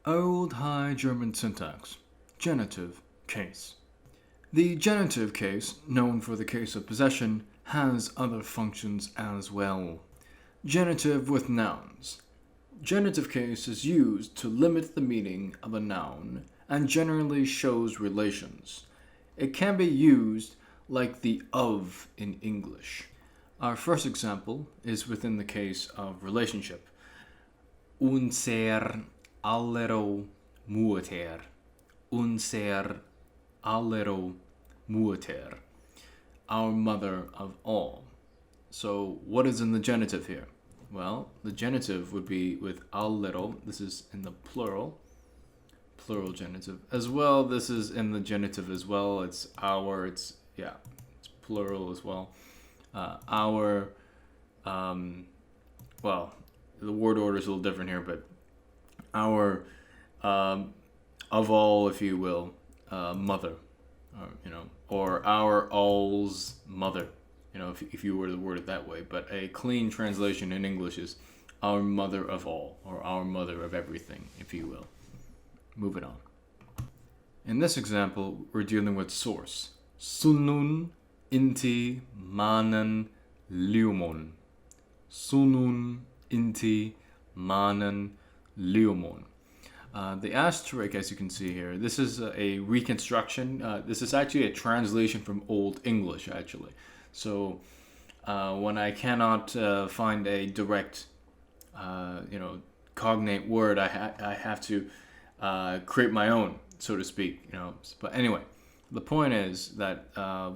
Old High German syntax. Genitive case. The genitive case, known for the case of possession, has other functions as well. Genitive with nouns. Genitive case is used to limit the meaning of a noun and generally shows relations. It can be used like the of in English. Our first example is within the case of relationship. Unser aller Mutter. Unser aller Mutter. Our mother of all. So what is in the genitive here? Well, the genitive would be with aller. This is in the plural genitive. As well, this is in the genitive as well. It's our, it's plural as well. Our, well, the word order is a little different here, but our, of all, if you will, mother, or our all's mother, if you were to word it that way. But a clean translation in English is our mother of all, or our mother of everything, if you will. Moving on. In this example, we're dealing with source. Sunun inti manen liumon. Sunun inti manen liumon. The asterisk, as you can see here, this is a reconstruction. This is actually a translation from Old English, actually. So when I cannot find a direct, cognate word, I have to create my own, so to speak. But anyway, the point is that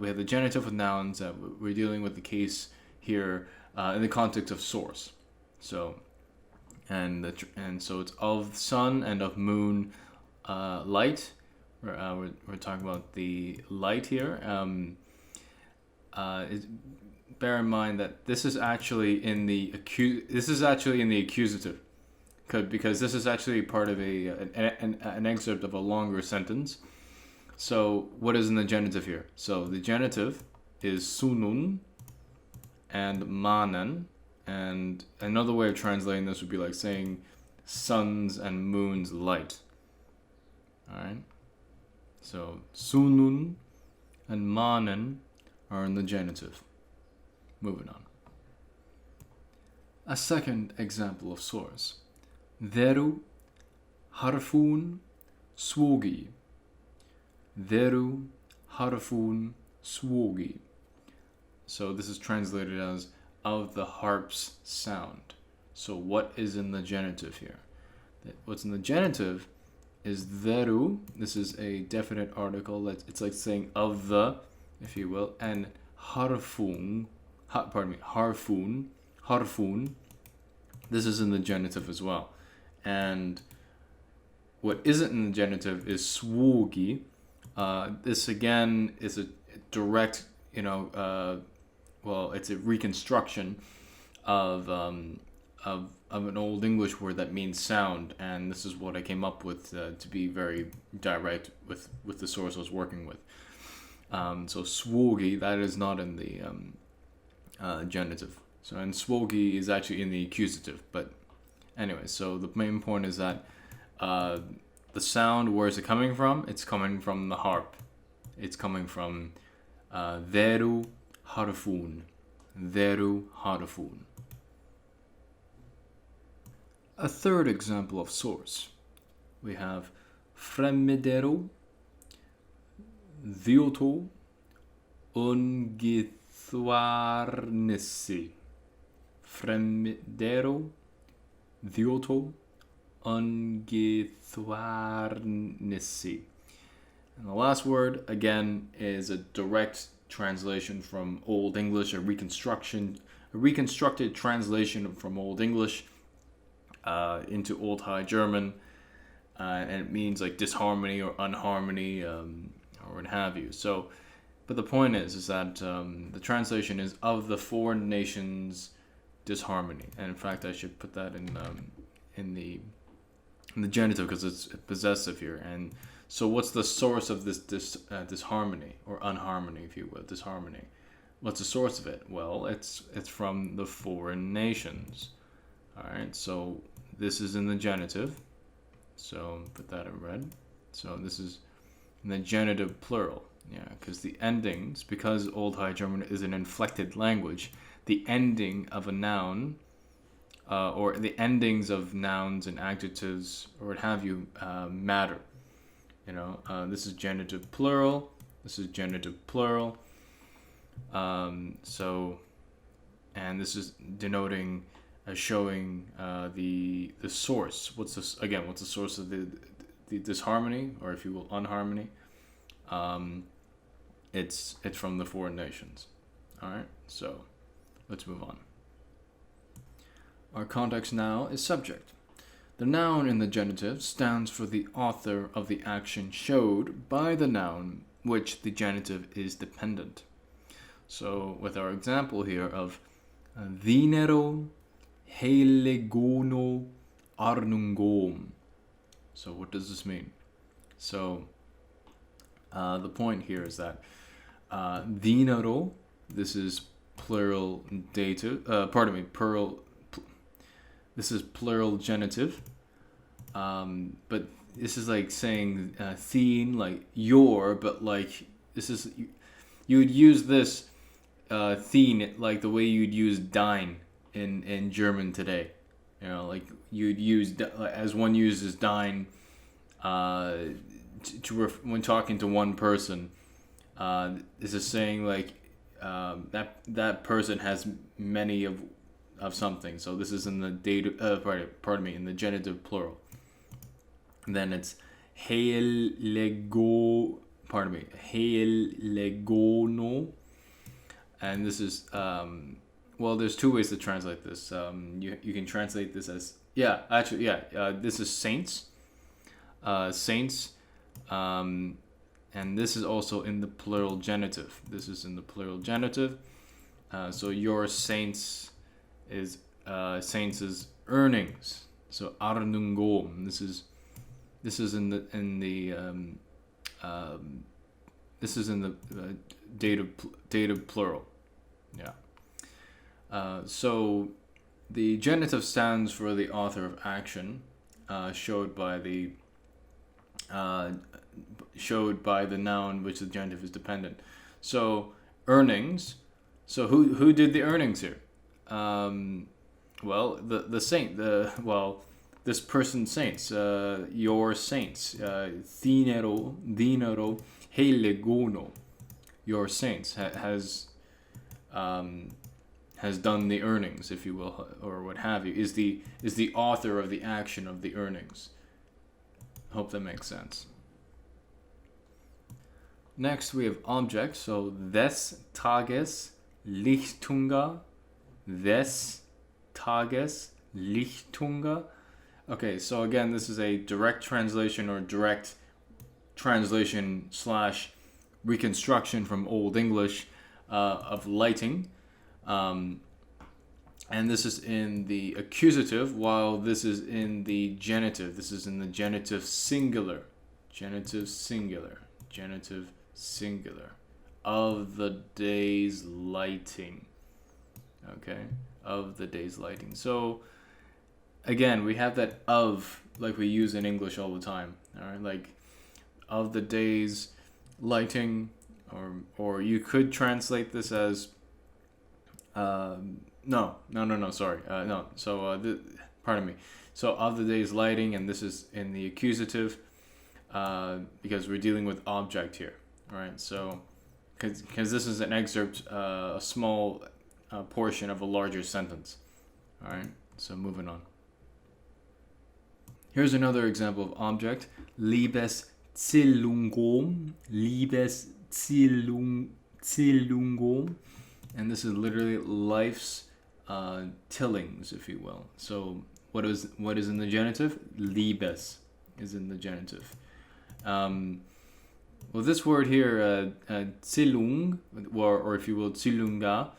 we have the genitive with nouns. We're dealing with the case here in the context of source. So. And so it's of sun and of moon, light. We're talking about the light here. Bear in mind that this is actually in the accusative, because this is actually part of an excerpt of a longer sentence. So what is in the genitive here? So the genitive is sunun and manen. And another way of translating this would be like saying sun's and moon's light. Alright? So sunun and manen are in the genitive. Moving on. A second example of source. Veru harfun swogi. Veru harfun swogi. So this is translated as of the harp's sound. So what is in the genitive here? What's in the genitive is veru. This is a definite article. It's like saying of the, if you will, and harfun. This is in the genitive as well. And what isn't in the genitive is swogi. This again is a direct, it's a reconstruction of an Old English word that means sound, and this is what I came up with to be very direct with the source I was working with. So swogi, that is not in the genitive. So and swogi is actually in the accusative. But anyway, so the main point is that the sound, where is it coming from? It's coming from the harp. It's coming from veru harfun. Veru harfun. A third example of source. We have fremmedero, vioto, ungithwarnissi. Fremmedero, vioto, ungithwarnissi. And the last word, again, is a direct translation from Old English, a reconstructed translation from Old English into Old High German, and it means like disharmony or unharmony, or what have you. So, but the point is that the translation is of the foreign nations' disharmony, and in fact, I should put that in the genitive because it's possessive here. And so what's the source of this disharmony or unharmony, if you will, disharmony? What's the source of it? Well, it's from the foreign nations. All right, so this is in the genitive. So put that in red. So this is in the genitive plural. Yeah, because the endings, because Old High German is an inflected language, the ending of a noun, or the endings of nouns and adjectives, or what have you, matter. This is genitive plural. This is genitive plural. And this is denoting, showing the source. What's the source of the disharmony, or if you will, unharmony? It's from the foreign nations. All right, so let's move on. Our context now is subject. The noun in the genitive stands for the author of the action showed by the noun which the genitive is dependent. So with our example here of dinero helegono arnungom. So what does this mean? So the point here is that dinero, this is plural dative, this is plural genitive, but this is like saying thine, like your, but like this is, you would use this thine like the way you'd use dine in German today. Like you'd use, as one uses dine when talking to one person. This is saying like that person has many of something. So this is in the in the genitive plural. And then it's helegono, and this is there's two ways to translate this. You can translate this as this is saints, and this is also in the plural genitive. This is in the plural genitive. So your saints is earnings. So arnungom. This is in the dative plural. Yeah. So the genitive stands for the author of action, showed by the noun which the genitive is dependent. So earnings. So who did the earnings here? The saint. This person's saints. Your saints. Dinero helegono. Your saints has done the earnings, if you will, or what have you. Is the author of the action of the earnings. Hope that makes sense. Next we have objects. So des Tages Lichtunga. Des Tages Lichtunga. Okay, so again, this is a direct translation or direct translation / reconstruction from Old English of lighting. And this is in the accusative, while this is in the genitive. This is in the genitive singular. Genitive singular. Genitive singular. Of the day's lighting. Okay? Of the day's lighting. So, again, we have that of, like we use in English all the time. Alright? Like, of the day's lighting. Or you could translate this as... sorry. Pardon me. So, of the day's lighting, and this is in the accusative, because we're dealing with object here. Alright? So, because this is an excerpt, a small portion of a larger sentence. Alright? So, moving on. Here's another example of object. Liebeszellungom. Liebeszellungom. And this is literally life's tillings, if you will. So what is in the genitive? Liebes is in the genitive. This word here, Zillung, or if you will, Zillunga,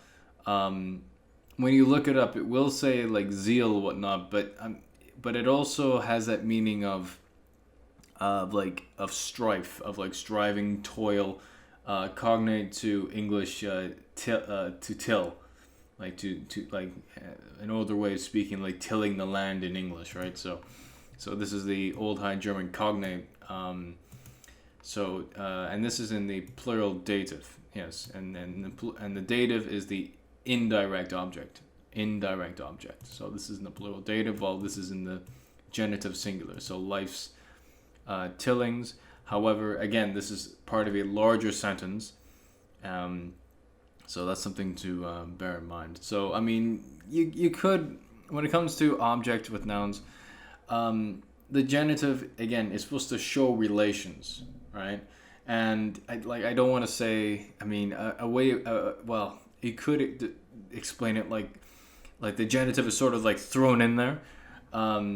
when you look it up, it will say like zeal, whatnot, but it also has that meaning of strife, of like striving, toil, cognate to English to till, like to like an older way of speaking, like tilling the land in English, right? So So this is the Old High German cognate. And this is in the plural dative. Yes, and the dative is the indirect object. Indirect object. So this is in the plural dative, while this is in the genitive singular. So life's tillings. However, again, this is part of a larger sentence. So that's something to bear in mind. So, I mean, you could, when it comes to object with nouns, the genitive, again, is supposed to show relations, right? And I don't want to say, I mean, well, you could explain it like the genitive is sort of like thrown in there,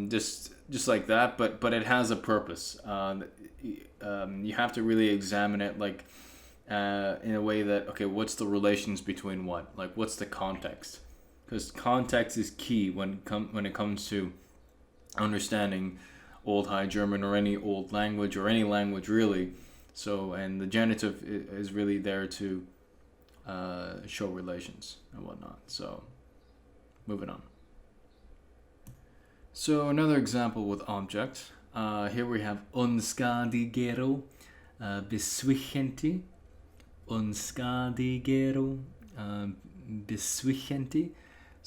just like that, but it has a purpose. You have to really examine it in a way that, okay, what's the relations between what? Like, what's the context? Because context is key when it comes to understanding Old High German or any old language or any language really. So, and the genitive is really there to show relations and whatnot. So, moving on. So, another example with object. Here we have unskadigero, beswichenti. Unskadigero, beswichenti.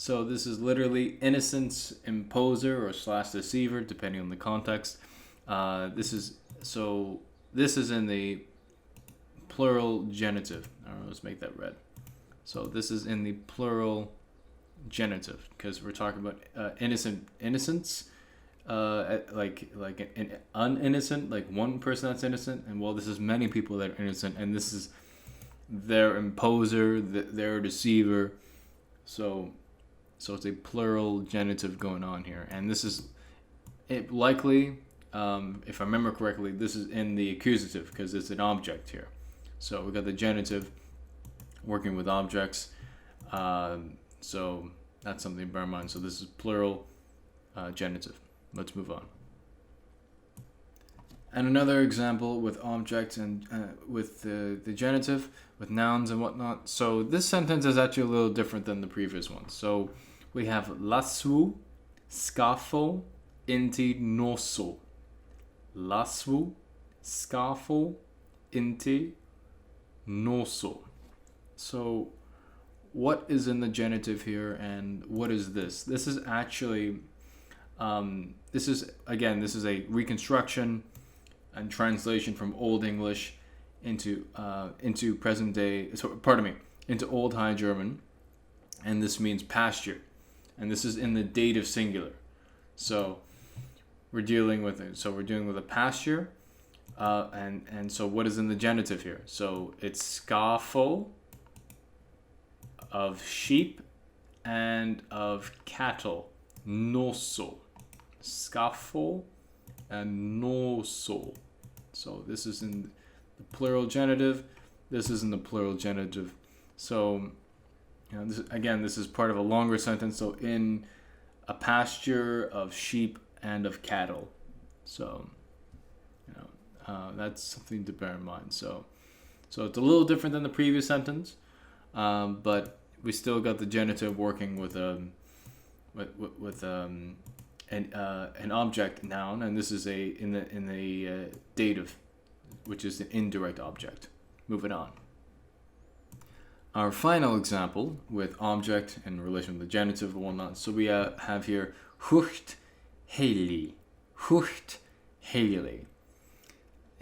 So this is literally innocence imposer or / deceiver, depending on the context. This is in the plural genitive. Let's make that red. So this is in the plural genitive because we're talking about innocence, like an uninnocent, like one person that's innocent, and well, this is many people that are innocent, and this is their imposer, their deceiver. So it's a plural genitive going on here, and this is it likely, if I remember correctly, this is in the accusative because it's an object here. So we got the genitive working with objects. So that's something to bear in mind. So this is plural genitive. Let's move on. And another example with objects and with the genitive, with nouns and whatnot. So this sentence is actually a little different than the previous one. So we have laswu, scafo, inti noso. Laswu, scafo, inti noso. So what is in the genitive here and what is this? This is actually, this is a reconstruction and translation from Old English into present day, into Old High German, and this means pasture, and this is in the dative singular. So we're dealing with it. So we're dealing with a pasture, and so what is in the genitive here? So it's scafo of sheep and of cattle, noso, scafo and noso. So this is in the plural genitive. This is in the plural genitive. So, this is part of a longer sentence. So in a pasture of sheep and of cattle. So, that's something to bear in mind. So it's a little different than the previous sentence, but we still got the genitive working with an object noun, and this is in the dative, which is an indirect object. Moving on. Our final example with object in relation to the genitive and whatnot. So we have here hucht heili. Hucht heili.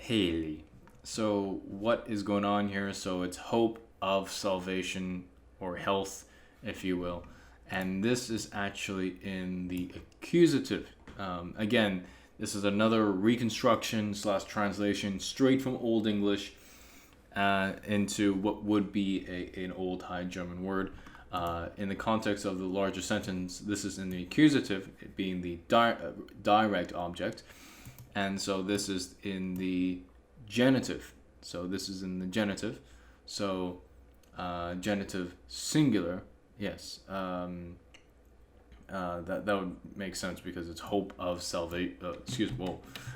Heili. So what is going on here? So it's hope of salvation or health, if you will. And this is actually in the accusative. Again, this is another reconstruction / translation straight from Old English into what would be an Old High German word. In the context of the larger sentence, this is in the accusative, it being the direct object. And so this is in the genitive. So this is in the genitive. So genitive singular. Yes, that would make sense because it's hope of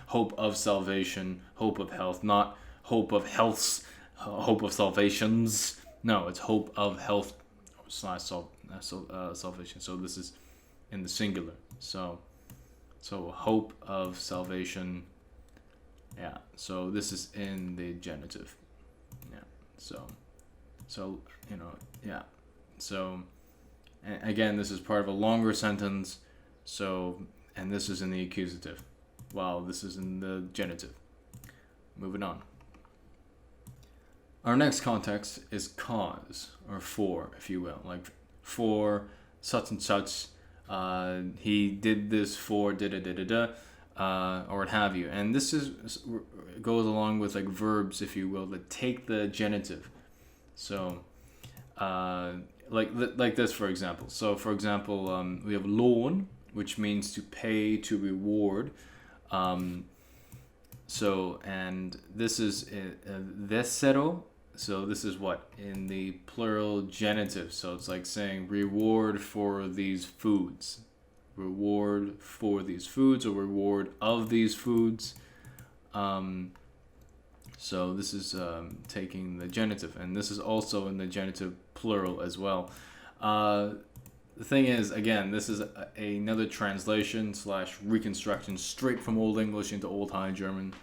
hope of salvation, hope of health, not hope of healths, hope of salvations. No, it's hope of health / salvation. So this is in the singular. So So hope of salvation. Yeah. So this is in the genitive. Yeah. So yeah. So and again, this is part of a longer sentence. So and this is in the accusative, while this is in the genitive. Moving on. Our next context is cause, or for, if you will. Like, for such and such, he did this for da-da-da-da-da, or what have you. And this goes along with, like, verbs, if you will, that take the genitive. So, like this, for example. So, for example, we have loan, which means to pay, to reward. So, and this is desero. So this is what? In the plural genitive. So it's like saying reward for these foods. Reward for these foods, or reward of these foods. So this is taking the genitive. And this is also in the genitive plural as well. The thing is, again, this is another translation / reconstruction straight from Old English into Old High German.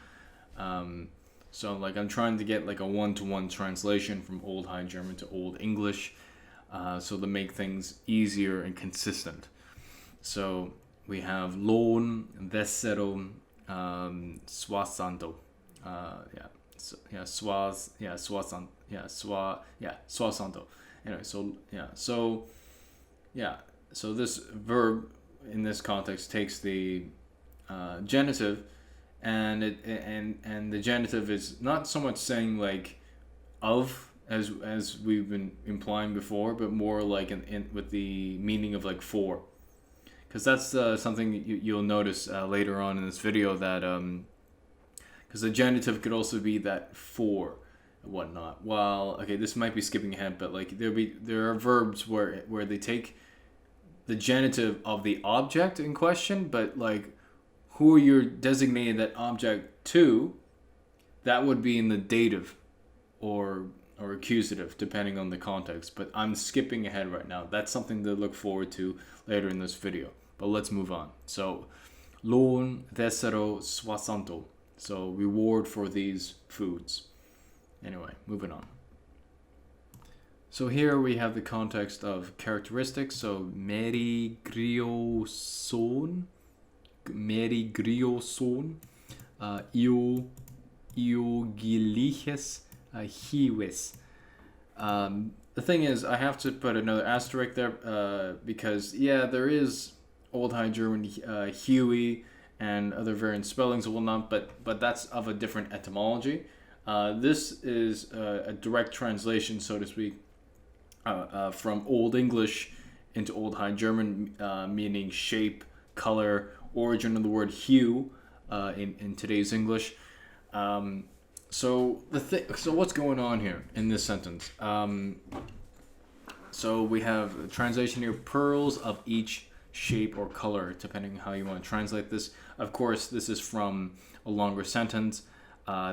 So like I'm trying to get like a one-to-one translation from Old High German to Old English, so to make things easier and consistent. So we have lon, desero, suasanto, suasanto. Anyway, so this verb in this context takes the genitive, and the genitive is not so much saying like of, as we've been implying before, but more like in with the meaning of like for, because that's something you'll notice later on in this video, that because the genitive could also be that for and whatnot. Well, okay, this might be skipping ahead, but like there are verbs where they take the genitive of the object in question, but like who you're designating that object to, that would be in the dative or accusative, depending on the context. But I'm skipping ahead right now. That's something to look forward to later in this video. But let's move on. So, lon, desero, suasanto. So, reward for these foods. Anyway, moving on. So here we have the context of characteristics. So, meri grio son. Meri grio son. Io giliches hiwis. The thing is, I have to put another asterisk there because, yeah, there is Old High German Huey and other variant spellings and whatnot, but that's of a different etymology. This is a direct translation, so to speak, from Old English into Old High German, meaning shape, color, origin of the word hue in today's English. So what's going on here in this sentence? So we have a translation here: pearls of each shape or color, depending on how you want to translate this. Of course, this is from a longer sentence.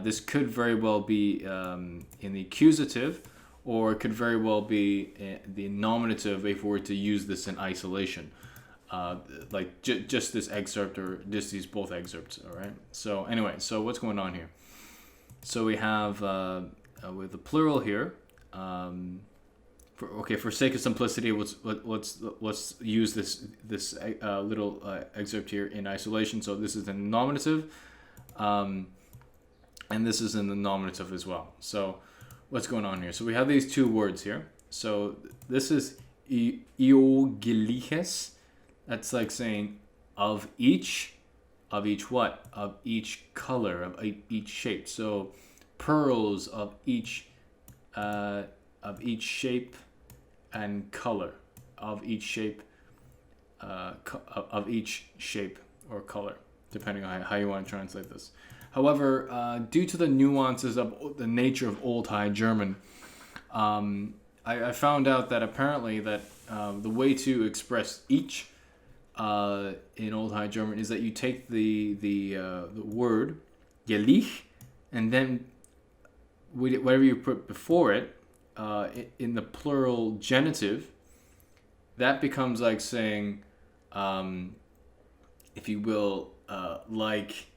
This could very well be in the accusative, or it could very well be the nominative if we were to use this in isolation. Like just this excerpt, or just these both excerpts. All right. So anyway, so what's going on here? So we have with the plural here. For sake of simplicity, let's use this little excerpt here in isolation. So this is the nominative, and this is in the nominative as well. So what's going on here? So we have these two words here. So this is iogiliches. That's like saying of each what? Of each color, of each shape. So pearls of each shape and color, of each shape or color, depending on how you want to translate this. However, due to the nuances of the nature of Old High German, I found out that apparently that the way to express each in Old High German is that you take the word gelich, and then whatever you put before it in the plural genitive, that becomes like saying if you will, like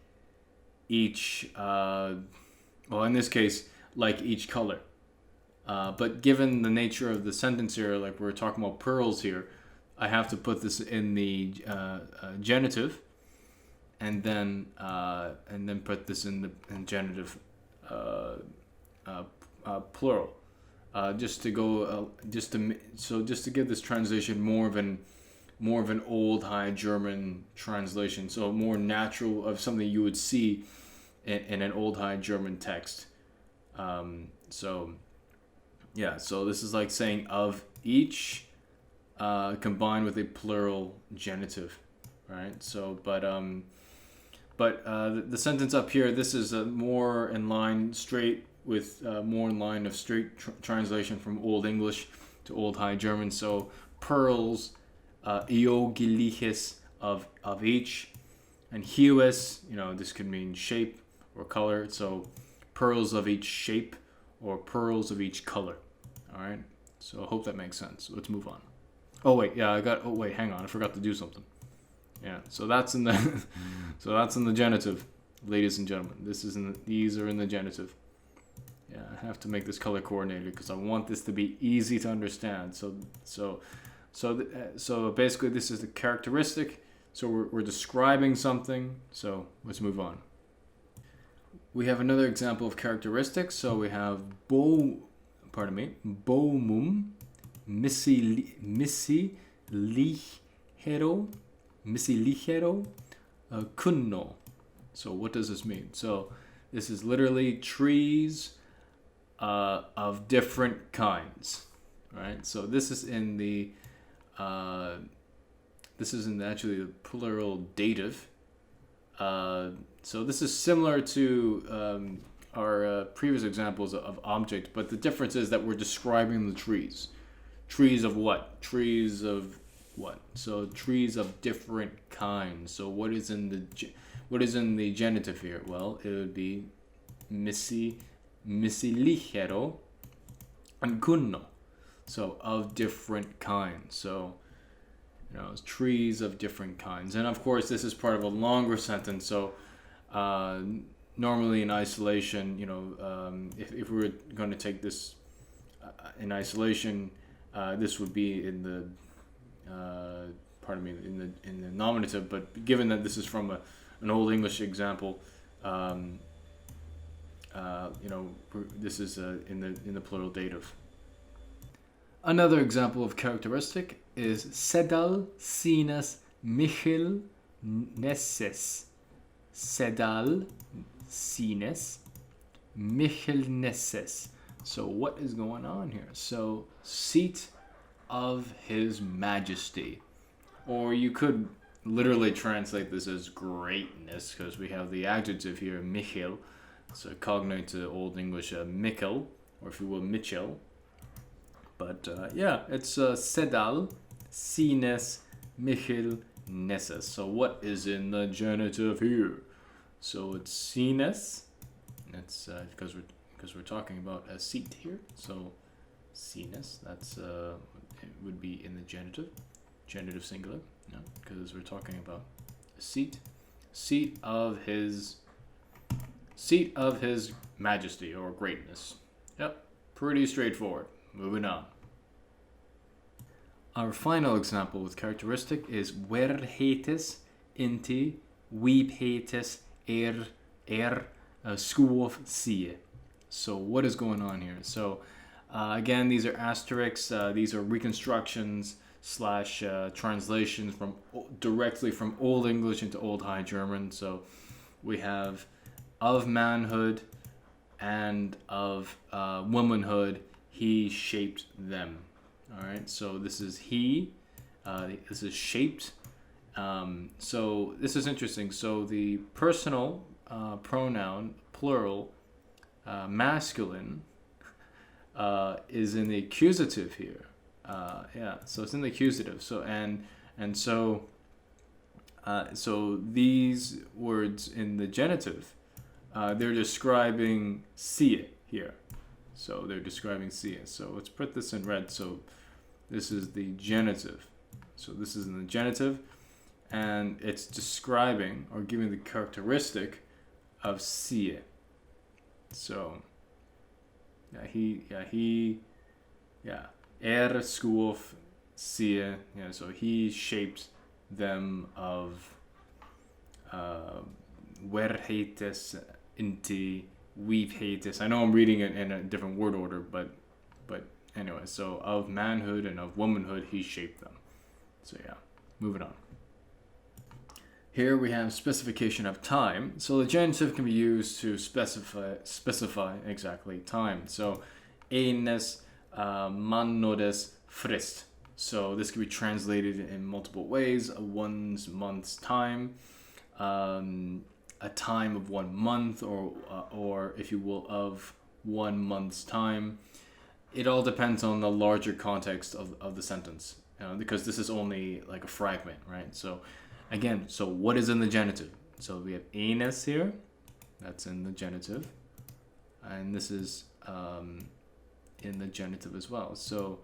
each, well, in this case, like each color. But given the nature of the sentence here, like we're talking about pearls here, I have to put this in the genitive, and then put this in the genitive plural, just to give this translation more of an Old High German translation, so more natural of something you would see in an Old High German text. So this is like saying of each, combined with a plural genitive, right? So, but the sentence up here, this is more in line of straight translation from Old English to Old High German. So pearls, iogiliches of each, and hues, this could mean shape or color. So pearls of each shape or pearls of each color. All right. So I hope that makes sense. Let's move on. Hang on. I forgot to do something. Yeah. So that's in the that's in the genitive, ladies and gentlemen. These are in the genitive. Yeah, I have to make this color coordinated because I want this to be easy to understand. So basically this is the characteristic. So we're describing something. So let's move on. We have another example of characteristics. So we have bomum misilichero kunno. So what does this mean? So this is literally trees of different kinds, right? So this is in the actually the plural dative. So this is similar to our previous examples of object, but the difference is that we're describing the trees. Trees of what? Trees of what? So trees of different kinds. So what is in the genitive here? Well, it would be misilichero and kunno. So of different kinds. So trees of different kinds. And of course, this is part of a longer sentence. So normally in isolation, if we were going to take this in isolation, this would be in the in the nominative. But given that this is from an Old English example, this is in the plural dative. Another example of characteristic is sedal sinus michel nesses. Sedal sinus michel nesses. So what is going on here? So seat of His Majesty, or you could literally translate this as greatness, because we have the adjective here, michel, so cognate to Old English Mikkel, or if you will, Mitchell. But it's sedal sinus michel nesses. So what is in the genitive here? So it's sinus. That's because we're talking about a seat here. So sinus. That's it would be in the genitive singular. Because we're talking about a seat. Seat of His Majesty or greatness. Yep, pretty straightforward. Moving on. Our final example with characteristic is verhetes inti weephetes skuof sie. So what is going on here? So again, these are asterisks. These are reconstructions / translations directly from Old English into Old High German. So we have of manhood and of womanhood, he shaped them. All right, so this is he. This is shaped. So this is interesting. So the personal pronoun, plural, masculine, is in the accusative here. So it's in the accusative. So so these words in the genitive, they're describing sie here. So they're describing sie. So let's put this in red. So this is the genitive. So this is in the genitive. and it's describing or giving the characteristic of sie. So, skoof sie. Yeah, so he shaped them of werhetes inti weefhetes. I know I'm reading it in a different word order, but anyway, so of manhood and of womanhood he shaped them. So yeah, moving on. Here we have specification of time. So the genitive can be used to specify exactly time. So enes mannodes frist. So this can be translated in multiple ways. One's month's time, a time of 1 month, or if you will, of 1 month's time. It all depends on the larger context of the sentence, because this is only like a fragment, right? So again, so what is in the genitive? So we have enes here, that's in the genitive, and this is in the genitive as well. So,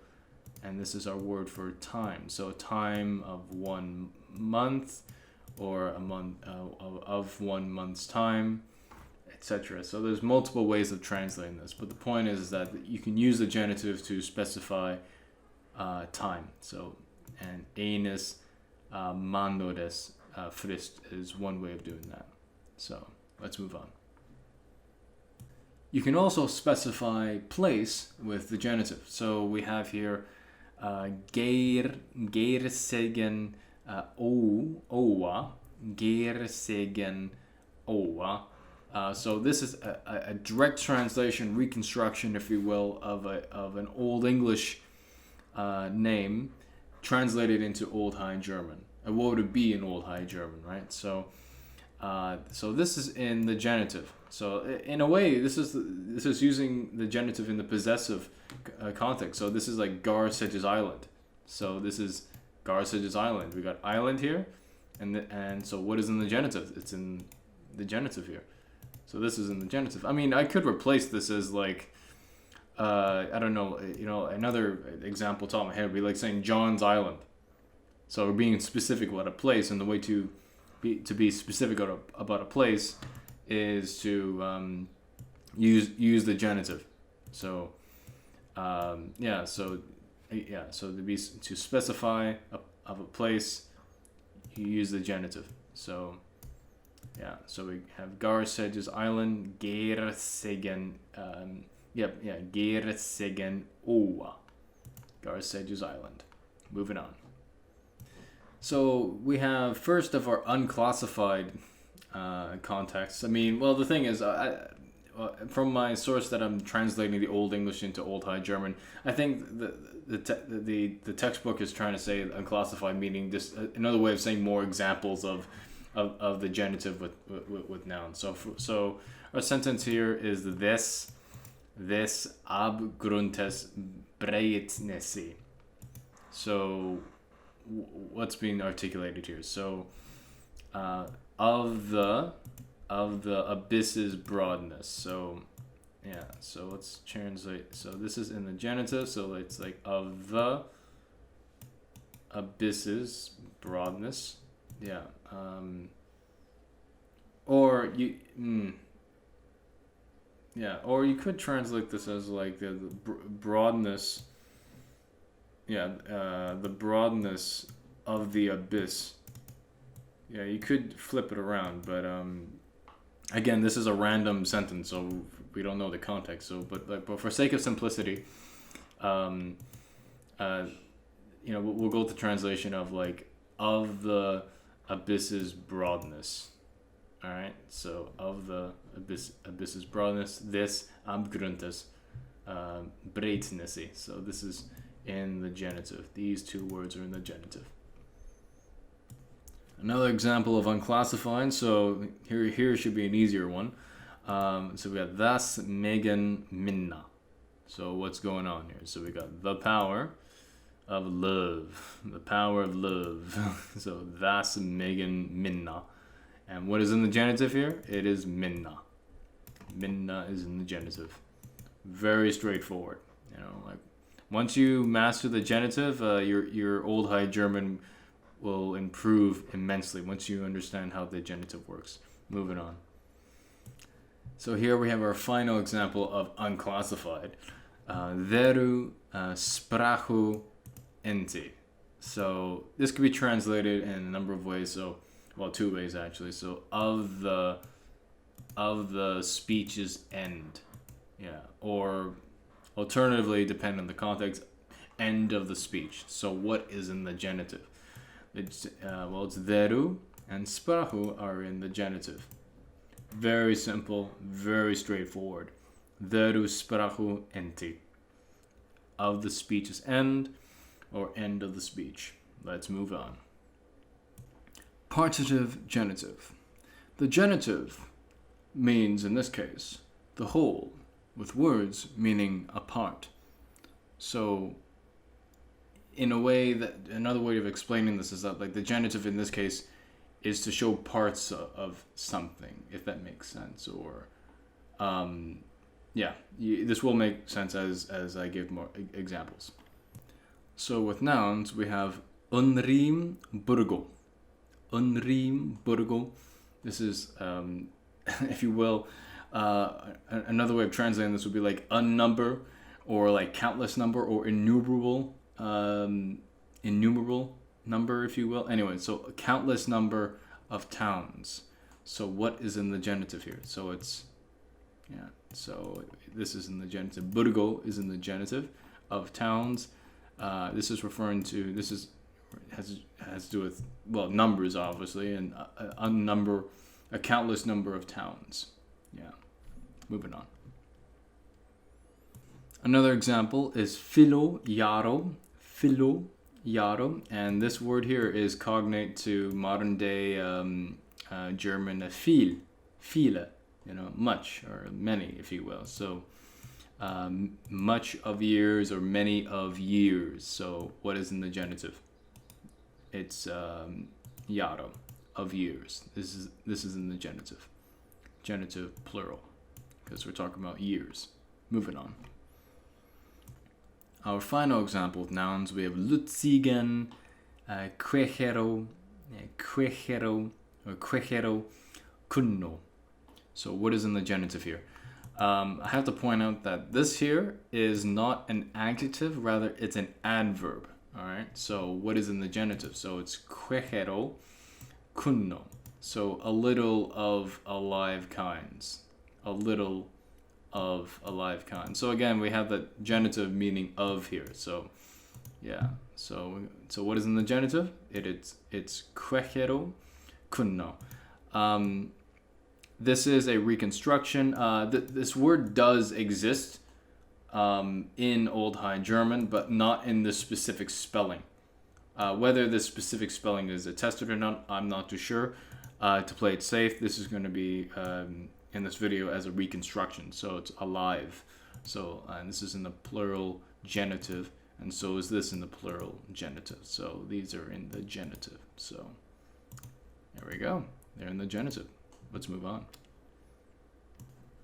and this is our word for time. So time of 1 month, or a month of 1 month's time, etc. So there's multiple ways of translating this, but the point is that you can use the genitive to specify time. So, and enes mannodes frist is one way of doing that. So let's move on. You can also specify place with the genitive. So we have here gersegen oa, gersegen oa. So this is a direct translation, reconstruction, if you will, of an Old English name translated into Old High German. And what would it be in Old High German, right? So this is in the genitive. So in a way, this is using the genitive in the possessive context. So this is like Garsedge's Island. So this is Garsedge's Island. We got island here, and so what is in the genitive? It's in the genitive here. So this is in the genitive. I mean, I could replace this as like, I don't know, another example top of my head would be like saying John's Island. So we're being specific about a place, and the way to be specific about a place is to use the genitive. So to specify of a place, you use the genitive. So so we have Garsedge's Island, Gersegen, Gersegen oa, Garsedge's Island. Moving on. So we have first of our unclassified contexts. I mean, well, the thing is, from my source that I'm translating the Old English into Old High German, I think the textbook is trying to say unclassified, meaning this another way of saying more examples of the genitive with nouns. So our sentence here is this abgruntes breitnesi. So what's being articulated here? So of the abyss's broadness. So so let's translate. So this is in the genitive, so it's like of the abyss's broadness. Or you could translate this as like the broadness. The broadness of the abyss. Yeah, you could flip it around, but again, this is a random sentence, so we don't know the context. So, but for sake of simplicity, we'll go with the translation of like of the abyss's broadness. All right, so of the abyss's broadness, this abgruntes breitnesi. So this is in the genitive. These two words are in the genitive. Another example of unclassified. So here should be an easier one. So we got das megen minna. So what's going on here? So we got the power of love. The power of love. So das megen minna. And what is in the genitive here? It is minna. Minna is in the genitive. Very straightforward. Like once you master the genitive, your Old High German will improve immensely once you understand how the genitive works. Moving on. So here we have our final example of unclassified. Veru sprachu enti. So this could be translated in a number of ways. So, well, two ways actually. So of the speech's end, yeah, or alternatively, depending on the context, end of the speech. So what is in the genitive? It's veru and sprachu are in the genitive. Very simple, very straightforward. Veru sprachu enti. Of the speech's end, or end of the speech. Let's move on. Partitive genitive. The genitive means, in this case, the whole, with words meaning a part. So, in a way that, another way of explaining this is that, like, the genitive in this case is to show parts of something, if that makes sense, or, this will make sense as I give more examples. So with nouns, we have unriem burgo. Unriem burgo. This is, if you will, another way of translating this would be like unnumber, or like countless number, or innumerable number, if you will. Anyway, so a countless number of towns. So what is in the genitive here? So it's, so this is in the genitive. Burgo is in the genitive of towns. This is referring to, has to do with, well, numbers obviously, and a countless number of towns. Yeah. Moving on. Another example is philo yaro, and this word here is cognate to modern day German viele, much or many, if you will. So much of years or many of years. So what is in the genitive? It's yaro, of years. This is in the genitive plural, because we're talking about years. Moving on. Our final example of nouns, we have lutzigen, quejero, or quejero kunno. So what is in the genitive here? I have to point out that this here is not an adjective, rather it's an adverb. All right. So what is in the genitive? So it's quejero kunno. So a little of alive kinds. A little of alive kinds. So again, we have the genitive meaning of here. So yeah. So what is in the genitive? It's quejero kunno. This is a reconstruction. This word does exist in Old High German, but not in the specific spelling. Whether this specific spelling is attested or not, I'm not too sure. To play it safe, this is going to be in this video as a reconstruction. So it's alive. So and this is in the plural genitive, and so is this in the plural genitive. So these are in the genitive. So there we go. They're in the genitive. Let's move on.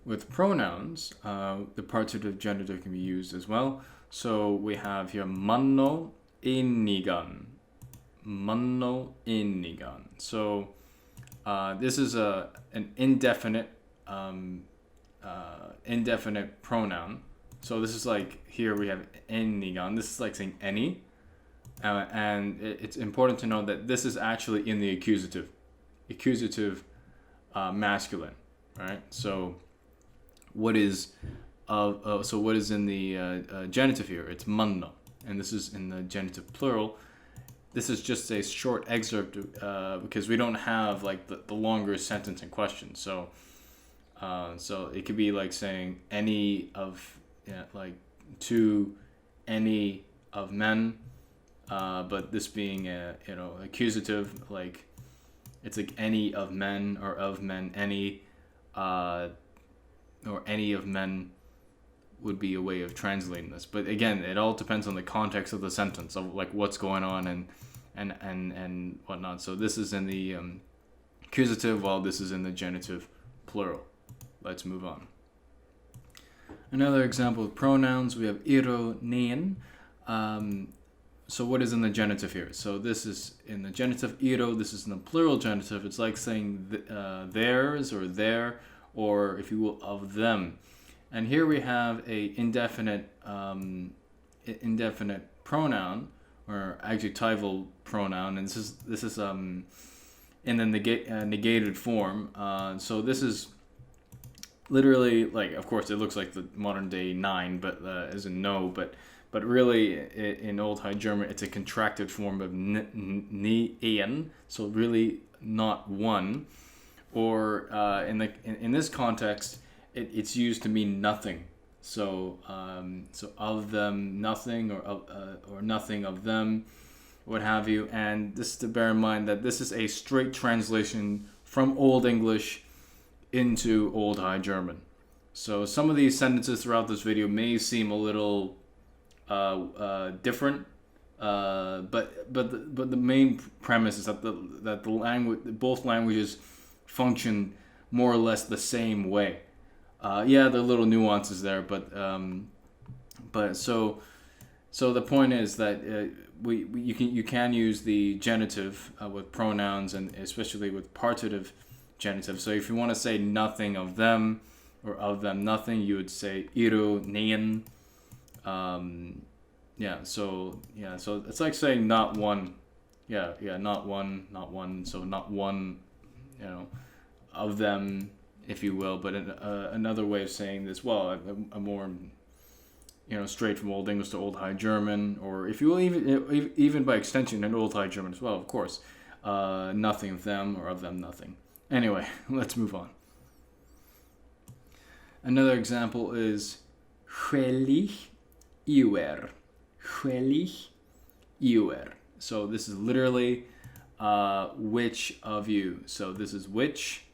With pronouns, the partitive genitive can be used as well. So we have here manno inigan. Manno inigan. So this is an indefinite pronoun. So this is like, here we have inigan. This is like saying any. And it's important to know that this is actually in the accusative. Masculine, right? So what is in the genitive here? It's manno, and this is in the genitive plural. This is just a short excerpt because we don't have like the longer sentence in question. So it could be like saying any of, like to any of men, but this being a accusative, like it's like any of men, or of men, any, or any of men would be a way of translating this. But again, it all depends on the context of the sentence, of like what's going on and whatnot. So this is in the accusative, while this is in the genitive plural. Let's move on. Another example of pronouns, we have iro, nein. so what is in the genitive here? So this is in the genitive iro. This is in the plural genitive. It's like saying theirs or their, or if you will, of them. And here we have a indefinite pronoun or adjectival pronoun, and this is in the negated form. So this is literally, like, of course it looks like the modern day nine, but as in no, but really in Old High German it's a contracted form of en, so really not one, or in this context it's used to mean nothing. So of them nothing, or nothing of them, what have you. And this is to bear in mind that this is a straight translation from Old English into Old High German. So some of these sentences throughout this video may seem a little different, but the main premise is that the language, both languages function more or less the same way. Yeah, there are little nuances there, but so the point is that you can use the genitive with pronouns, and especially with partitive genitive. So if you want to say nothing of them, or of them nothing, you would say iru nein. So it's like saying not one. Not one. So not one, of them, if you will. But another way of saying this, well, a more, straight from Old English to Old High German, or if you will, even by extension in Old High German as well, of course. Nothing of them, or of them nothing. Anyway, let's move on. Another example is Schwellig iwer. Schwellig iwer. So this is literally which of you. So this is which,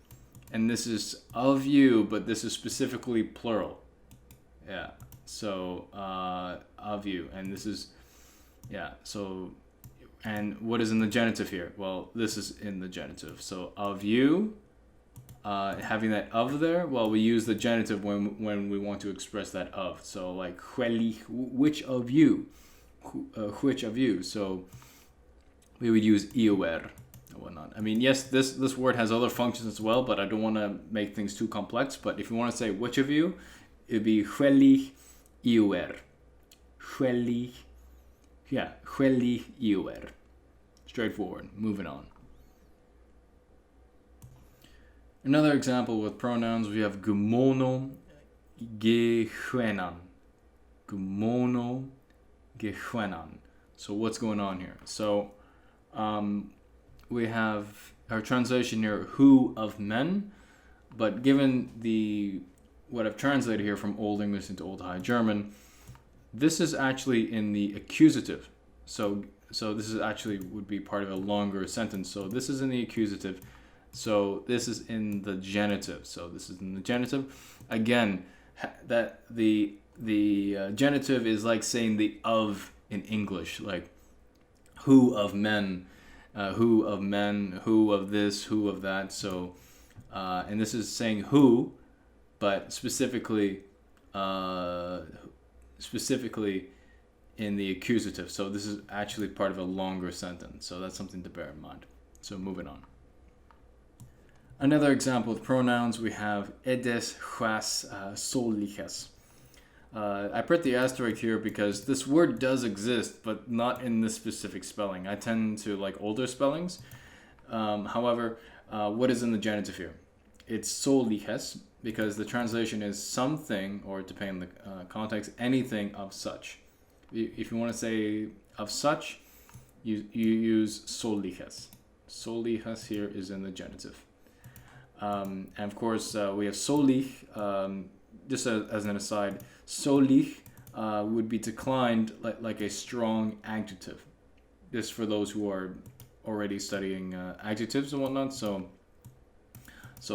and this is of you, but this is specifically plural. Yeah. So of you, and this is, so, and what is in the genitive here? Well, this is in the genitive. So of you, having that of there, well, we use the genitive when we want to express that of. So like which of you, which of you. So we would use iwer and whatnot. I mean, yes, this word has other functions as well, but I don't want to make things too complex. But if you want to say which of you, it'd be schwellig iwer. Schwellig iwer. Straightforward. Moving on. Another example with pronouns, we have gumono gehuenan. Gumono gehuenan. So what's going on here? So we have our translation here, who of men, but given what I've translated here from Old English into Old High German, this is actually in the accusative. So this is actually would be part of a longer sentence. So this is in the accusative. So this is in the genitive. So this is in the genitive. Again, that the genitive is like saying the of in English, like who of men, who of this, who of that. So and this is saying who, but specifically in the accusative. So this is actually part of a longer sentence. So that's something to bear in mind. So moving on. Another example with pronouns, we have edes, huas, soliches. I put the asterisk here because this word does exist, but not in this specific spelling. I tend to like older spellings. However, what is in the genitive here? It's soliches, because the translation is something, or depending on the context, anything of such. If you want to say of such, you use soliches. Soliches here is in the genitive. And of course, we have solich. Just as an aside, solich would be declined like a strong adjective. This for those who are already studying adjectives and whatnot. So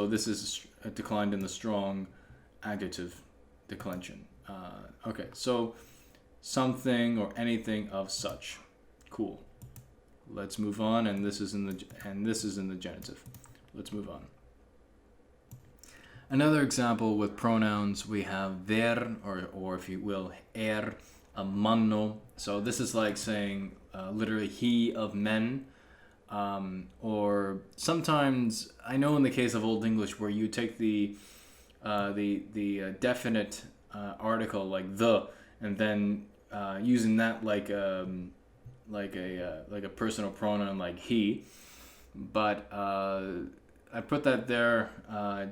this is declined in the strong adjective declension. Okay, so something or anything of such. Cool. Let's move on, and this is in the genitive. Let's move on. Another example with pronouns, we have der, or if you will, manno. So this is like saying literally he of men. Or sometimes I know in the case of Old English where you take the definite article like the, and then using that like a personal pronoun like he, but I put that there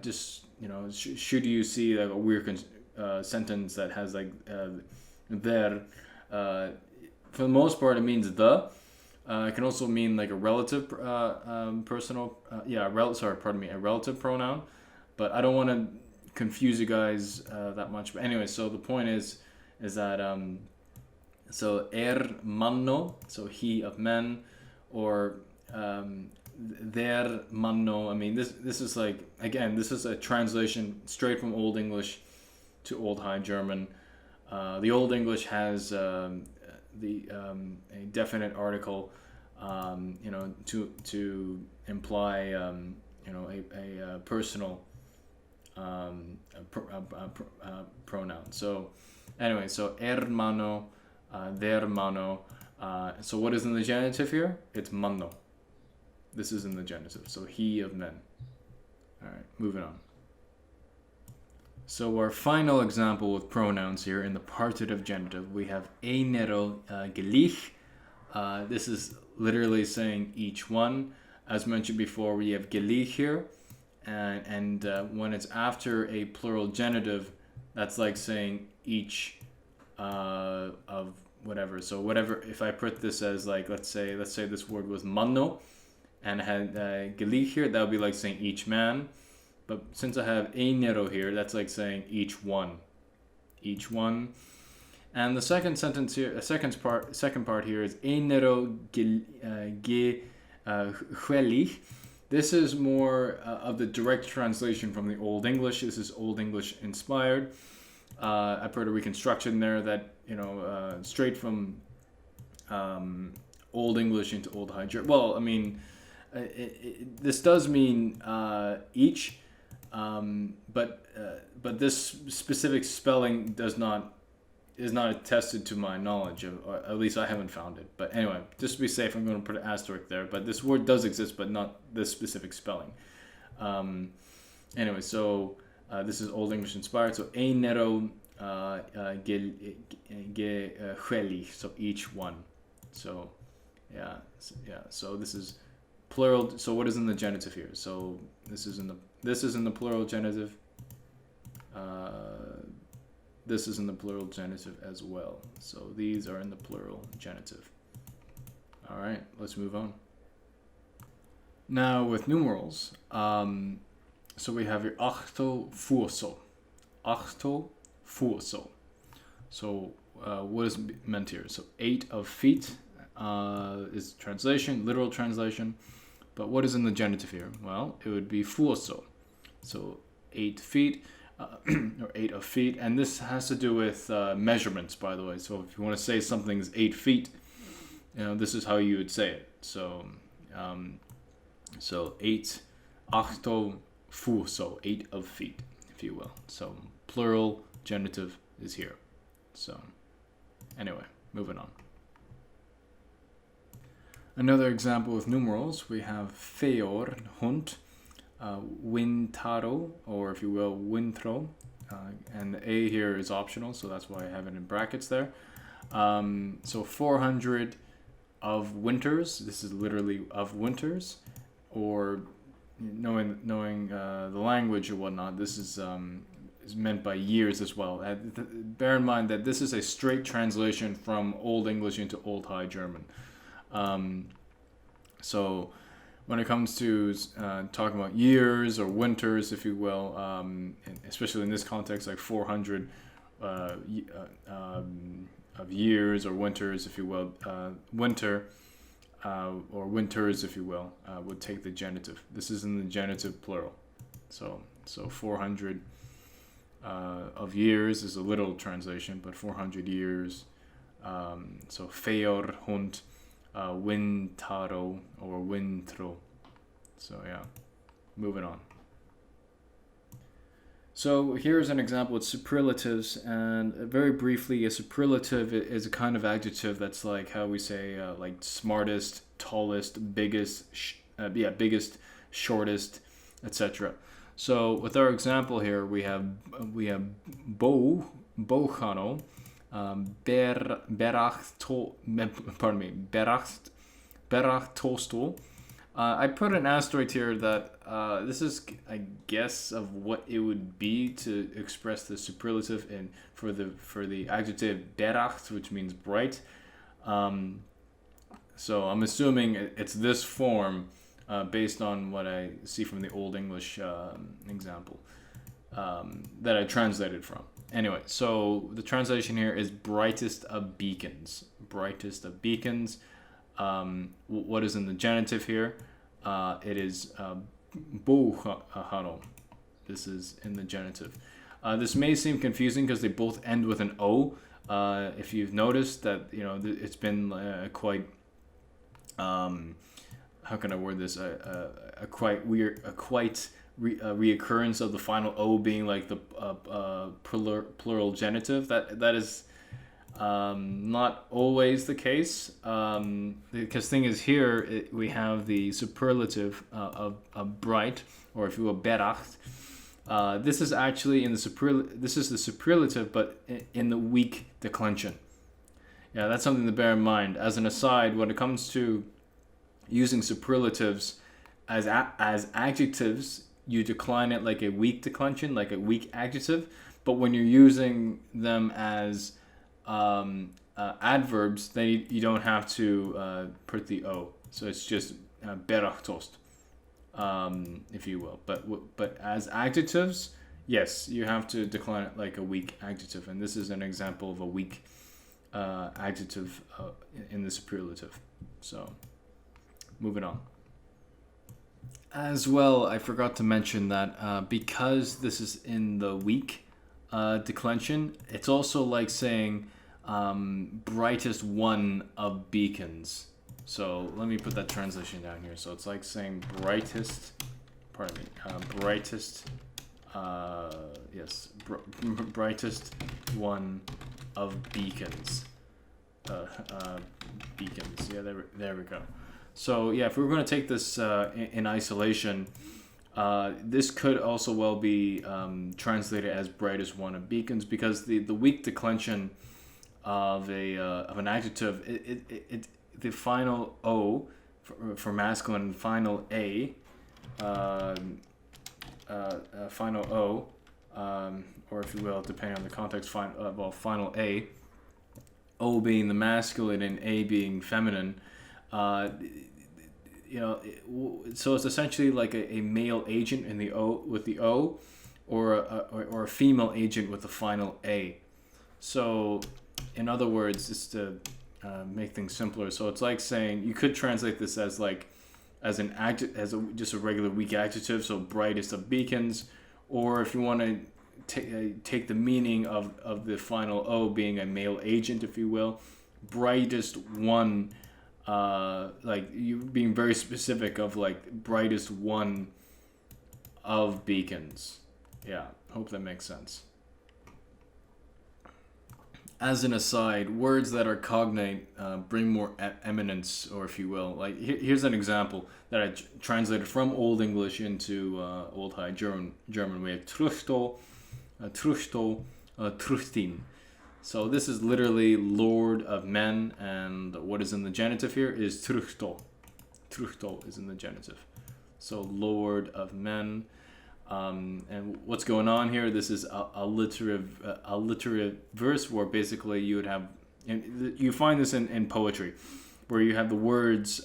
just should you see like a weird sentence that has like there, for the most part it means the. It can also mean like a relative personal a relative pronoun, but I don't want to confuse you guys that much. But anyway, so the point is that so manno, so he of men, or their manno. I mean, this is like, again, this is a translation straight from Old English to Old High German. The Old English has a definite article, to imply a personal pronoun. So anyway, so hermano, their mano. So what is in the genitive here? It's manno. This is in the genitive. So he of men. All right, moving on. So our final example with pronouns here in the partitive genitive, we have einero gleich. This is literally saying each one. As mentioned before, we have gleich here, and when it's after a plural genitive, that's like saying each of whatever. So whatever, if I put this as like, let's say this word was manno, and had gleich here, that would be like saying each man. But since I have einero here, that's like saying each one. And the second sentence here, second part here is einero gleich. This is more of the direct translation from the Old English. This is Old English inspired. I put a reconstruction there that straight from Old English into Old High German. Well, I mean, this does mean each. But this specific spelling is not attested to my knowledge, or at least I haven't found it. But anyway, just to be safe, I'm going to put an asterisk there. But this word does exist, but not this specific spelling. Anyway, so this is Old English inspired. So einero gleich, so each one. So yeah. So this is plural. So what is in the genitive here? So this is in the plural genitive. This is in the plural genitive as well. So these are in the plural genitive. All right, let's move on. Now with numerals, so we have your achtelfuso. So what is meant here? So 8 of feet is translation, literal translation. But what is in the genitive here? Well, it would be fuso. So 8 feet, or 8 of feet. And this has to do with measurements, by the way. So if you want to say something's 8 feet, this is how you would say it. So 8, achto fuso, 8 of feet, if you will. So plural genitive is here. So anyway, moving on. Another example with numerals, we have feor, hund, wintaro, or if you will, wintro, and the A here is optional, so that's why I have it in brackets there. So 400 of winters, this is literally of winters, or knowing the language or whatnot, this is meant by years as well. Bear in mind that this is a straight translation from Old English into Old High German. So when it comes to talking about years or winters, if you will, especially in this context, like 400 of years or winters, if you will, winter or winters, if you will, would take the genitive. This is in the genitive plural. So 400 of years is a literal translation, but 400 years. So feor, hund, wintaro or wintro. So yeah, moving on. So here's an example with superlatives, and very briefly, a superlative is a kind of adjective that's like how we say like smartest, tallest, biggest, shortest, etc. So with our example here, we have bochano, berachtosto. I put an asterisk here that this is a guess of what it would be to express the superlative in for the adjective beracht, which means bright. So I'm assuming it's this form based on what I see from the Old English example that I translated from. Anyway, so the translation here is brightest of beacons. Brightest of beacons. What is in the genitive here? It is bochano. This is in the genitive. This may seem confusing because they both end with an O. If you've noticed that, it's been quite how can I word this? A quite weird, reoccurrence of the final O being like the plural genitive. That is not always the case, because thing is here we have the superlative of bright, or if you will, beracht. This is actually this is the superlative, but in the weak declension. Yeah, that's something to bear in mind. As an aside, when it comes to using superlatives as adjectives, you decline it like a weak declension, like a weak adjective. But when you're using them as adverbs, then you don't have to put the O. So it's just berachtost, if you will. But as adjectives, yes, you have to decline it like a weak adjective. And this is an example of a weak adjective in the superlative. So, moving on. As well, I forgot to mention that because this is in the weak declension, it's also like saying brightest one of beacons. So let me put that translation down here. So it's like saying brightest one of beacons. Beacons. Yeah, there we go. So yeah, if we were going to take this in isolation, this could also well be translated as brightest one of beacons, because the weak declension of an adjective, the final O for masculine, final A, final O, or if you will, depending on the context, final A, O being the masculine and A being feminine. So it's essentially like a male agent in the O with the O, or a female agent with the final A. So, in other words, just to make things simpler, so it's like saying, you could translate this as just a regular weak adjective, so brightest of beacons, or if you want to take the meaning of the final O being a male agent, if you will, brightest one. Like you being very specific of like brightest one of beacons. Yeah, hope that makes sense. As an aside, words that are cognate bring more eminence, or if you will. Like here's an example that I translated from Old English into Old High German. We have truchto, truchtin. So this is literally Lord of Men, and what is in the genitive here is truchto. Truchto is in the genitive. So Lord of Men. And what's going on here? This is a alliterative verse where basically you would have, and you find this in poetry, where you have the words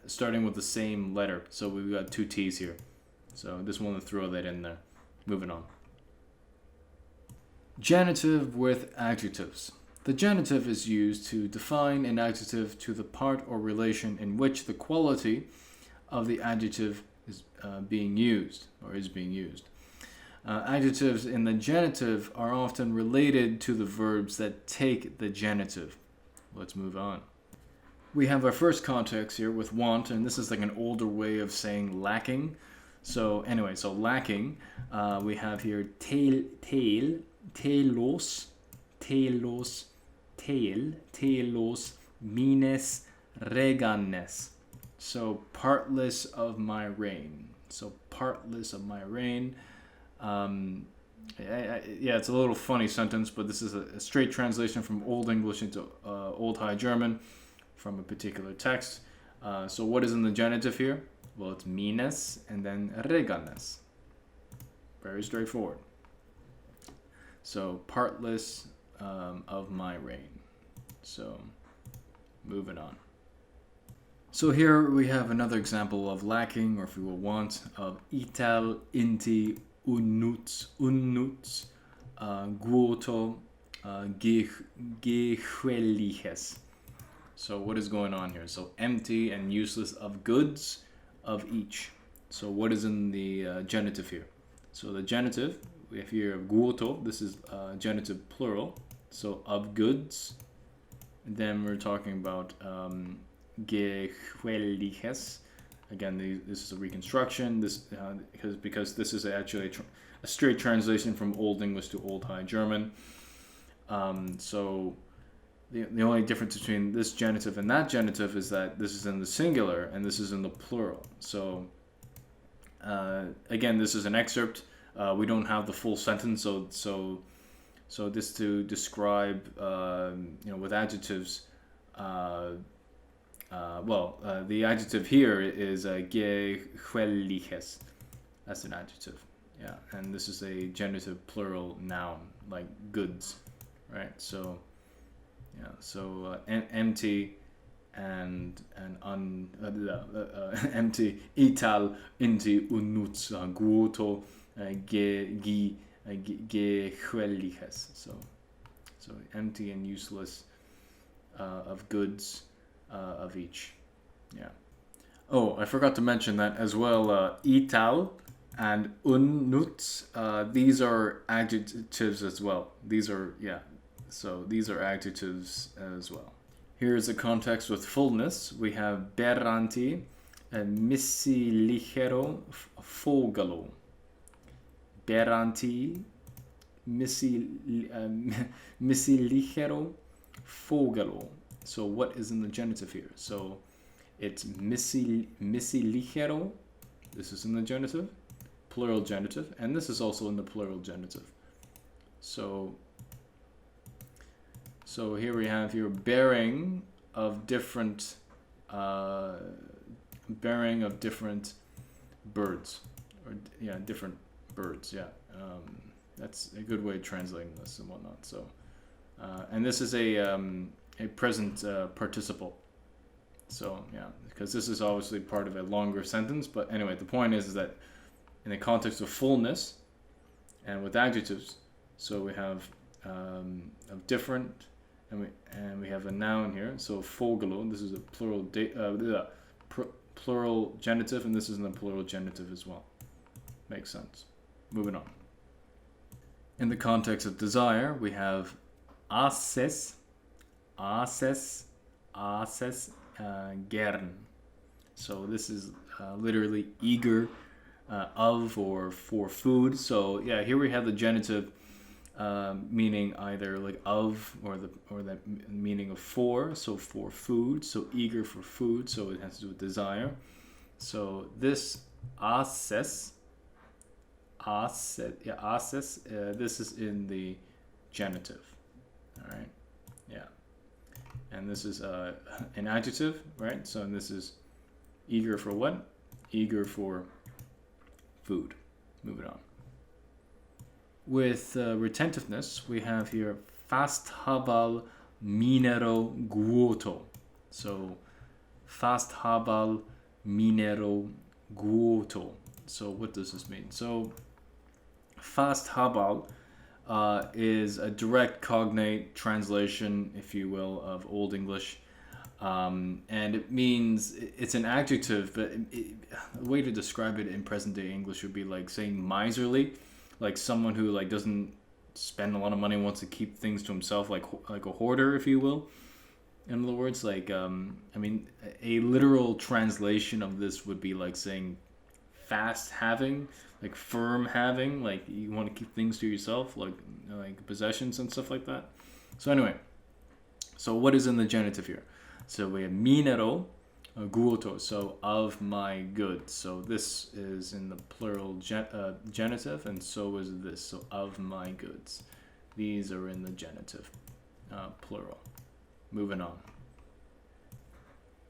starting with the same letter. So we've got two T's here. So I just want to throw that in there. Moving on. Genitive with adjectives. The genitive is used to define an adjective to the part or relation in which the quality of the adjective is being used. Adjectives in the genitive are often related to the verbs that take the genitive. Let's move on. We have our first context here with want, and this is like an older way of saying lacking. So anyway, so lacking, we have here telos, mines, reganes. So partless of my rain. So partless of my rain. Yeah, it's a little funny sentence, but this is a straight translation from Old English into Old High German from a particular text. So what is in the genitive here? Well, it's mines and then reganes. Very straightforward. So partless of my rain. So moving on. So here we have another example of lacking, or if you will want, of ital, inti, unnuts, guoto, gehueliges. So what is going on here? So empty and useless of goods, of each. So what is in the genitive here? So the genitive, we have here guoto, this is genitive plural, so of goods. And then we're talking about gehueliges. Again, this is a reconstruction. This because this is actually a straight translation from Old English to Old High German. So the only difference between this genitive and that genitive is that this is in the singular and this is in the plural. So again, this is an excerpt. We don't have the full sentence, so this to describe with adjectives. The adjective here is gehueliges. That's an adjective, yeah. And this is a genitive plural noun, like goods, right? So, yeah. So empty and empty. Ital, inti, unuts, guoto, gehueliges. So empty and useless of goods. Of each, yeah. Oh, I forgot to mention that as well. Ital and unnuts, these are adjectives as well. These are adjectives as well. Here's a context with fullness. We have beranti and missi ligero fogalo. Beranti missi ligero fogalo. So what is in the genitive here? So it's missi ligero. This is in the genitive, plural genitive, and this is also in the plural genitive. So here we have here bearing of different birds, or different birds. Yeah, that's a good way of translating this and whatnot. So and this is a present participle. So yeah, because this is obviously part of a longer sentence, but anyway, the point is that in the context of fullness and with adjectives, so we have of different, and we have a noun here. So fogalo, this is a plural genitive, and this is in the plural genitive as well. Makes sense. Moving on. In the context of desire, we have ases, gern. So this is literally eager of or for food. So yeah, here we have the genitive meaning either like of or the meaning of for. So for food. So eager for food. So it has to do with desire. So this ases. This is in the genitive. All right. Yeah. And this is an adjective, right? So and this is eager for what? Eager for food. Moving on. With retentiveness, we have here fast habal minero guoto. So fast habal minero guoto. So what does this mean? So fast habal is a direct cognate translation, if you will, of Old English. And it means, it's an adjective, but a way to describe it in present day English would be like saying miserly, like someone who like doesn't spend a lot of money, wants to keep things to himself, like a hoarder, if you will. In other words, like, a literal translation of this would be like saying fast having, like firm having, like you want to keep things to yourself, like possessions and stuff like that. So anyway, so what is in the genitive here? So we have minero guoto, so of my goods. So this is in the plural genitive, and so is this. So of my goods. These are in the genitive plural. Moving on.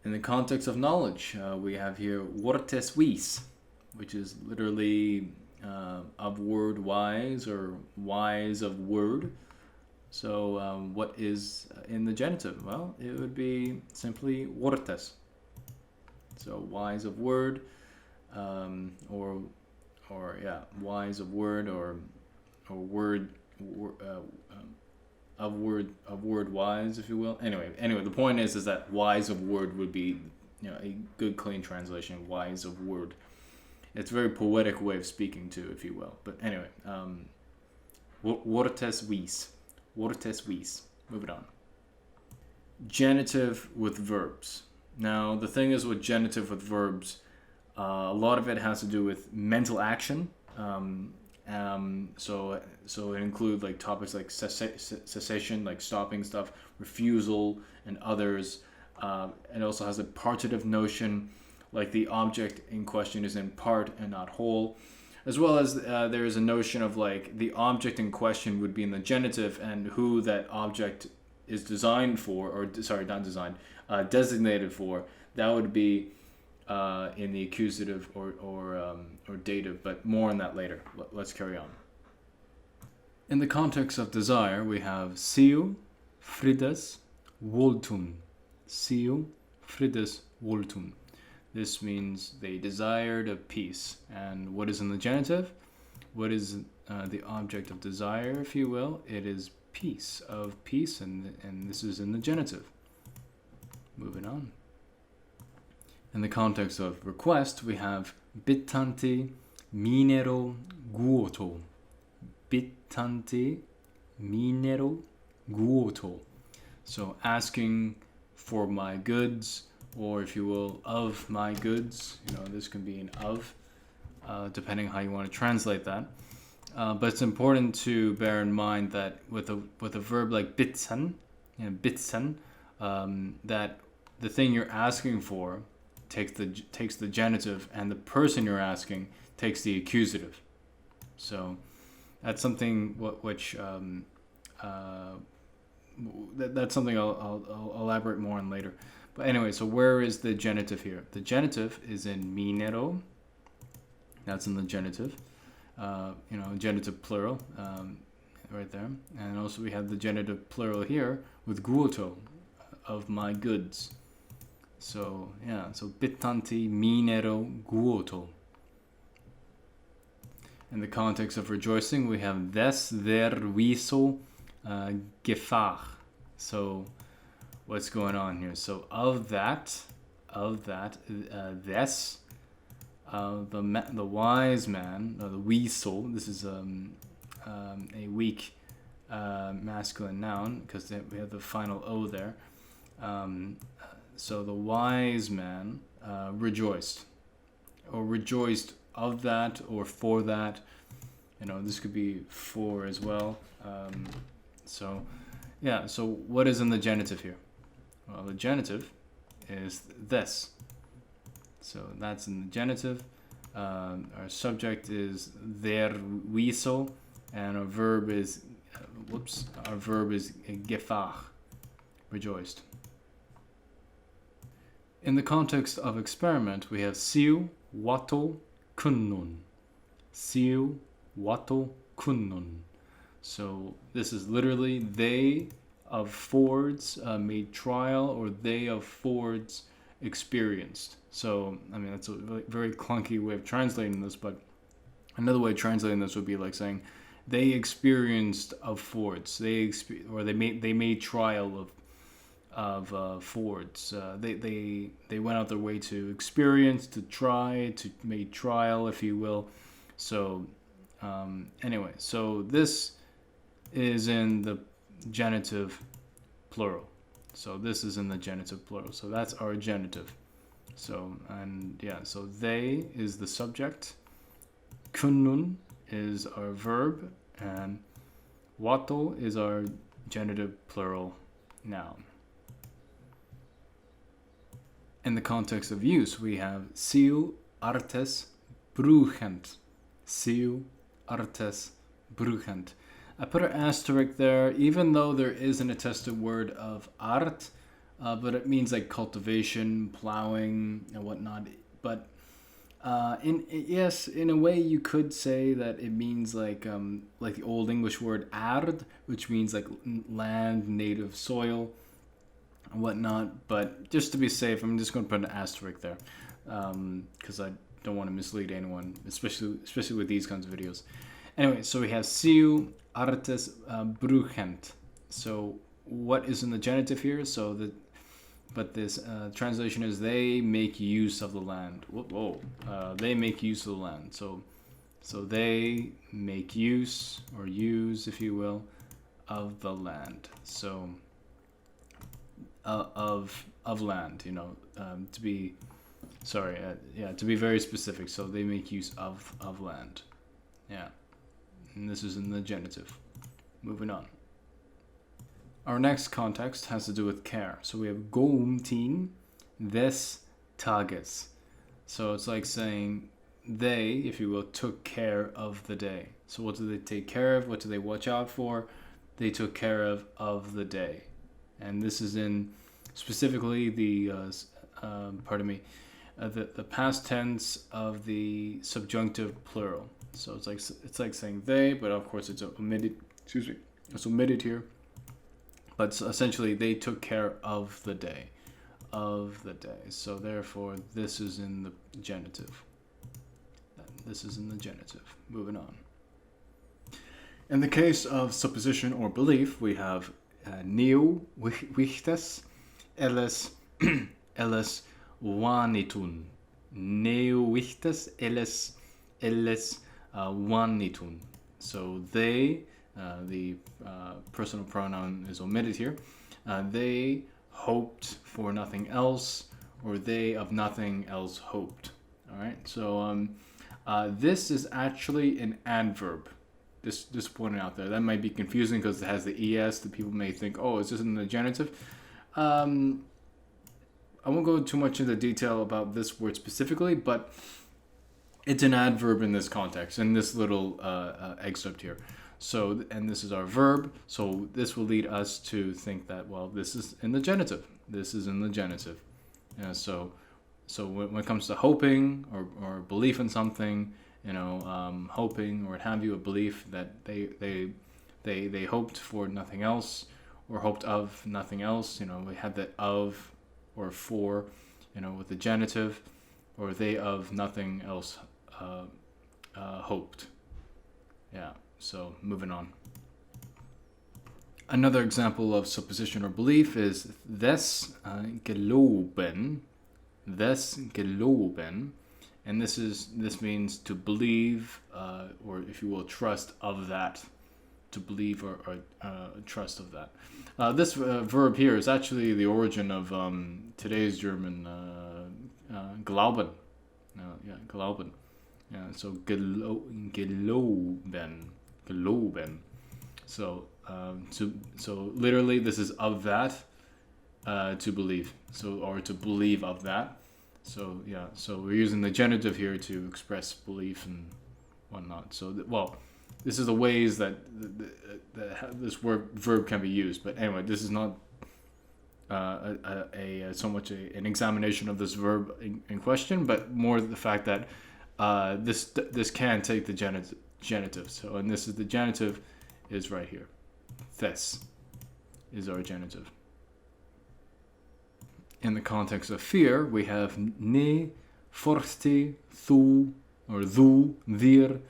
In the context of knowledge, we have here wortes vis, which is literally of word wise or wise of word. So what is in the genitive? Well, it would be simply wortes. So wise of word, or wise of word, or word. Of word wise, if you will. Anyway, the point is that wise of word would be, a good clean translation. Wise of word. It's a very poetic way of speaking too, if you will. But anyway, wortes vis. Moving on. Genitive with verbs. Now the thing is with genitive with verbs, a lot of it has to do with mental action. So it includes like topics like cessation, like stopping stuff, refusal, and others. It also has a partitive notion, like the object in question is in part and not whole, as well as there is a notion of like the object in question would be in the genitive and who that object is designed for, or sorry, not designed, designated for. That would be in the accusative or dative, but more on that later. Let's carry on. In the context of desire, we have siu, frides, voltum. Siu, frides, voltum. This means they desired a peace. And what is in the genitive? What is the object of desire, if you will? It is peace, of peace, and this is in the genitive. Moving on. In the context of request, we have bittanti minero guoto. Bittanti minero guoto. So asking for my goods, or if you will, of my goods. This can be an of, depending how you want to translate that. But it's important to bear in mind that with a verb like bitsan, that the thing you're asking for takes the genitive, and the person you're asking takes the accusative. So that's something that's something I'll elaborate more on later. But anyway, so where is the genitive here? The genitive is in minero. That's in the genitive. Genitive plural, right there. And also we have the genitive plural here with guoto, of my goods. So bittanti minero guoto. In the context of rejoicing, we have des der viso gefach. So what's going on here? So of that, des, the wise man, the viso. This is a weak masculine noun because we have the final o there. So the wise man rejoiced, or rejoiced of that, or for that. This could be for as well. So what is in the genitive here? Well, the genitive is this. So that's in the genitive. Our subject is der viso, and our verb is gefach, rejoiced. In the context of experiment, we have siu wato kunnun. Siu wato kunnun. So this is literally they of Fords made trial, or they of Fords experienced. So that's a very clunky way of translating this, but another way of translating this would be like saying they experienced of Fords. They made trial of Fords. They went out their way to experience, to try, to make trial, if you will. So anyway, so this is in the genitive plural. So this is in the genitive plural. So that's our genitive. So, and yeah, so they is the subject. Kunnun is our verb. And wato is our genitive plural noun. In the context of use, we have siu artes bruchent. Siu artes bruchent. I put an asterisk there, even though there is an attested word of art, but it means like cultivation, plowing, and whatnot. But in a way, you could say that it means like the Old English word ard, which means like land, native soil, and whatnot. But just to be safe, I'm just going to put an asterisk there, because I don't want to mislead anyone, especially with these kinds of videos. Anyway, so we have siu artes bruchent. So what is in the genitive here? But this translation is they make use of the land. They make use of the land. So they make use, or use, if you will, of the land. So of land, to be to be very specific. So they make use of land. Yeah, and this is in the genitive. Moving on. Our next context has to do with care. So we have gåumtin des tages. So it's like saying they, if you will, took care of the day. So what do they take care of? What do they watch out for? They took care of the day. And this is in specifically the past tense of the subjunctive plural. So it's like saying they, but of course it's omitted. It's omitted here. But essentially, they took care of the day. So therefore, this is in the genitive. Moving on. In the case of supposition or belief, we have neo wichtes elles wanitun. Neo wichtes elles wanitun. So they. The personal pronoun is omitted here. They hoped for nothing else, or they of nothing else hoped. All right. So this is actually an adverb. Just pointing out there. That might be confusing because it has the es. The people may think, oh, is this in the genitive? I won't go too much into detail about this word specifically, but it's an adverb in this context, in this little excerpt here. So, and this is our verb. So this will lead us to think that, well, this is in the genitive. So when it comes to hoping or belief in something, hoping or what have you, a belief that they hoped for nothing else or hoped of nothing else. We have that of or for, with the genitive, or they of nothing else hoped. Yeah. So moving on. Another example of supposition or belief is des Glauben, and this means to believe, or if you will, trust of that, to believe or trust of that. This verb here is actually the origin of today's German glauben. Glauben. Yeah, so Glauben. So literally this is of that, to believe. Or to believe of that. So yeah, so we're using the genitive here to express belief and whatnot. So this is the ways that this verb can be used. But anyway, this is not so much an examination of this verb in question, but more the fact that this can take the genitive. So, and this is the genitive is right here. This is our genitive. In the context of fear, we have ne, forste, thu, or thu, dir,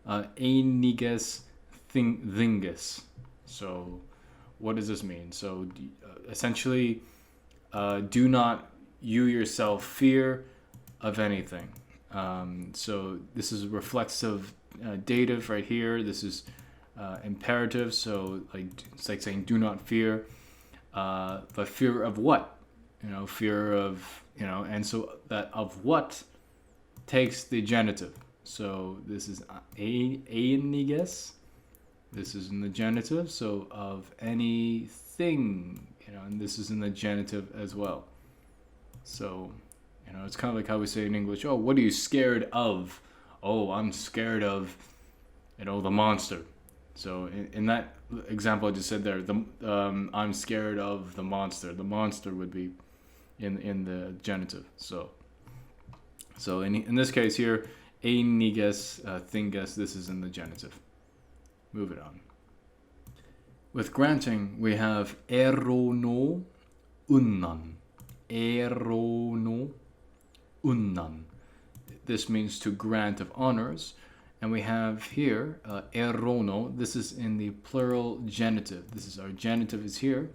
einiges, thinges. So, what does this mean? So, essentially, do not you yourself fear of anything. So, this is reflexive dative right here. This is imperative. So, it's like saying do not fear. But fear of what? fear of, and so that of what takes the genitive. So this is einiges. This is in the genitive. So of anything, and this is in the genitive as well. So, it's kind of like how we say in English, oh, what are you scared of? Oh, I'm scared of, the monster. So in that example I just said there, I'm scared of the monster. The monster would be in the genitive. So in this case here, einiges, thinges, this is in the genitive. Move it on. With granting, we have erono unnan. Erono unnan. This means to grant of honors. And we have here erono. This is in the plural genitive. This is our genitive is here.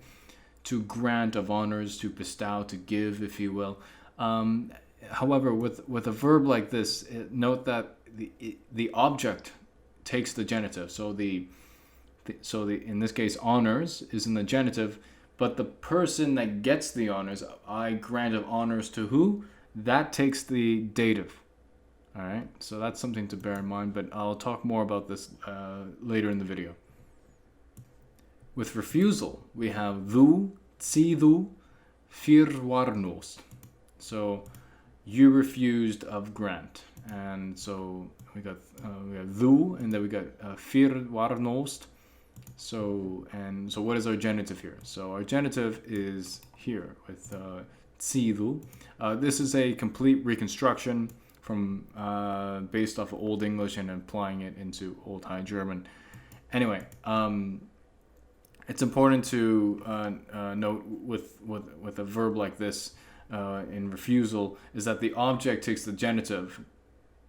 To grant of honors, to bestow, to give, if you will. However, with a verb like this, note that the object takes the genitive. So the in this case honors is in the genitive, but the person that gets the honors, I grant of honors to who? That takes the dative. All right, so that's something to bear in mind, but I'll talk more about this later in the video. With refusal, we have du, du, firwarnost. So you refused of grant, and so we got du, and then we got firwarnost. So what is our genitive here? So our genitive is here with du. This is a complete reconstruction from based off of Old English and applying it into Old High German. Anyway, it's important to note with a verb like this in refusal is that the object takes the genitive,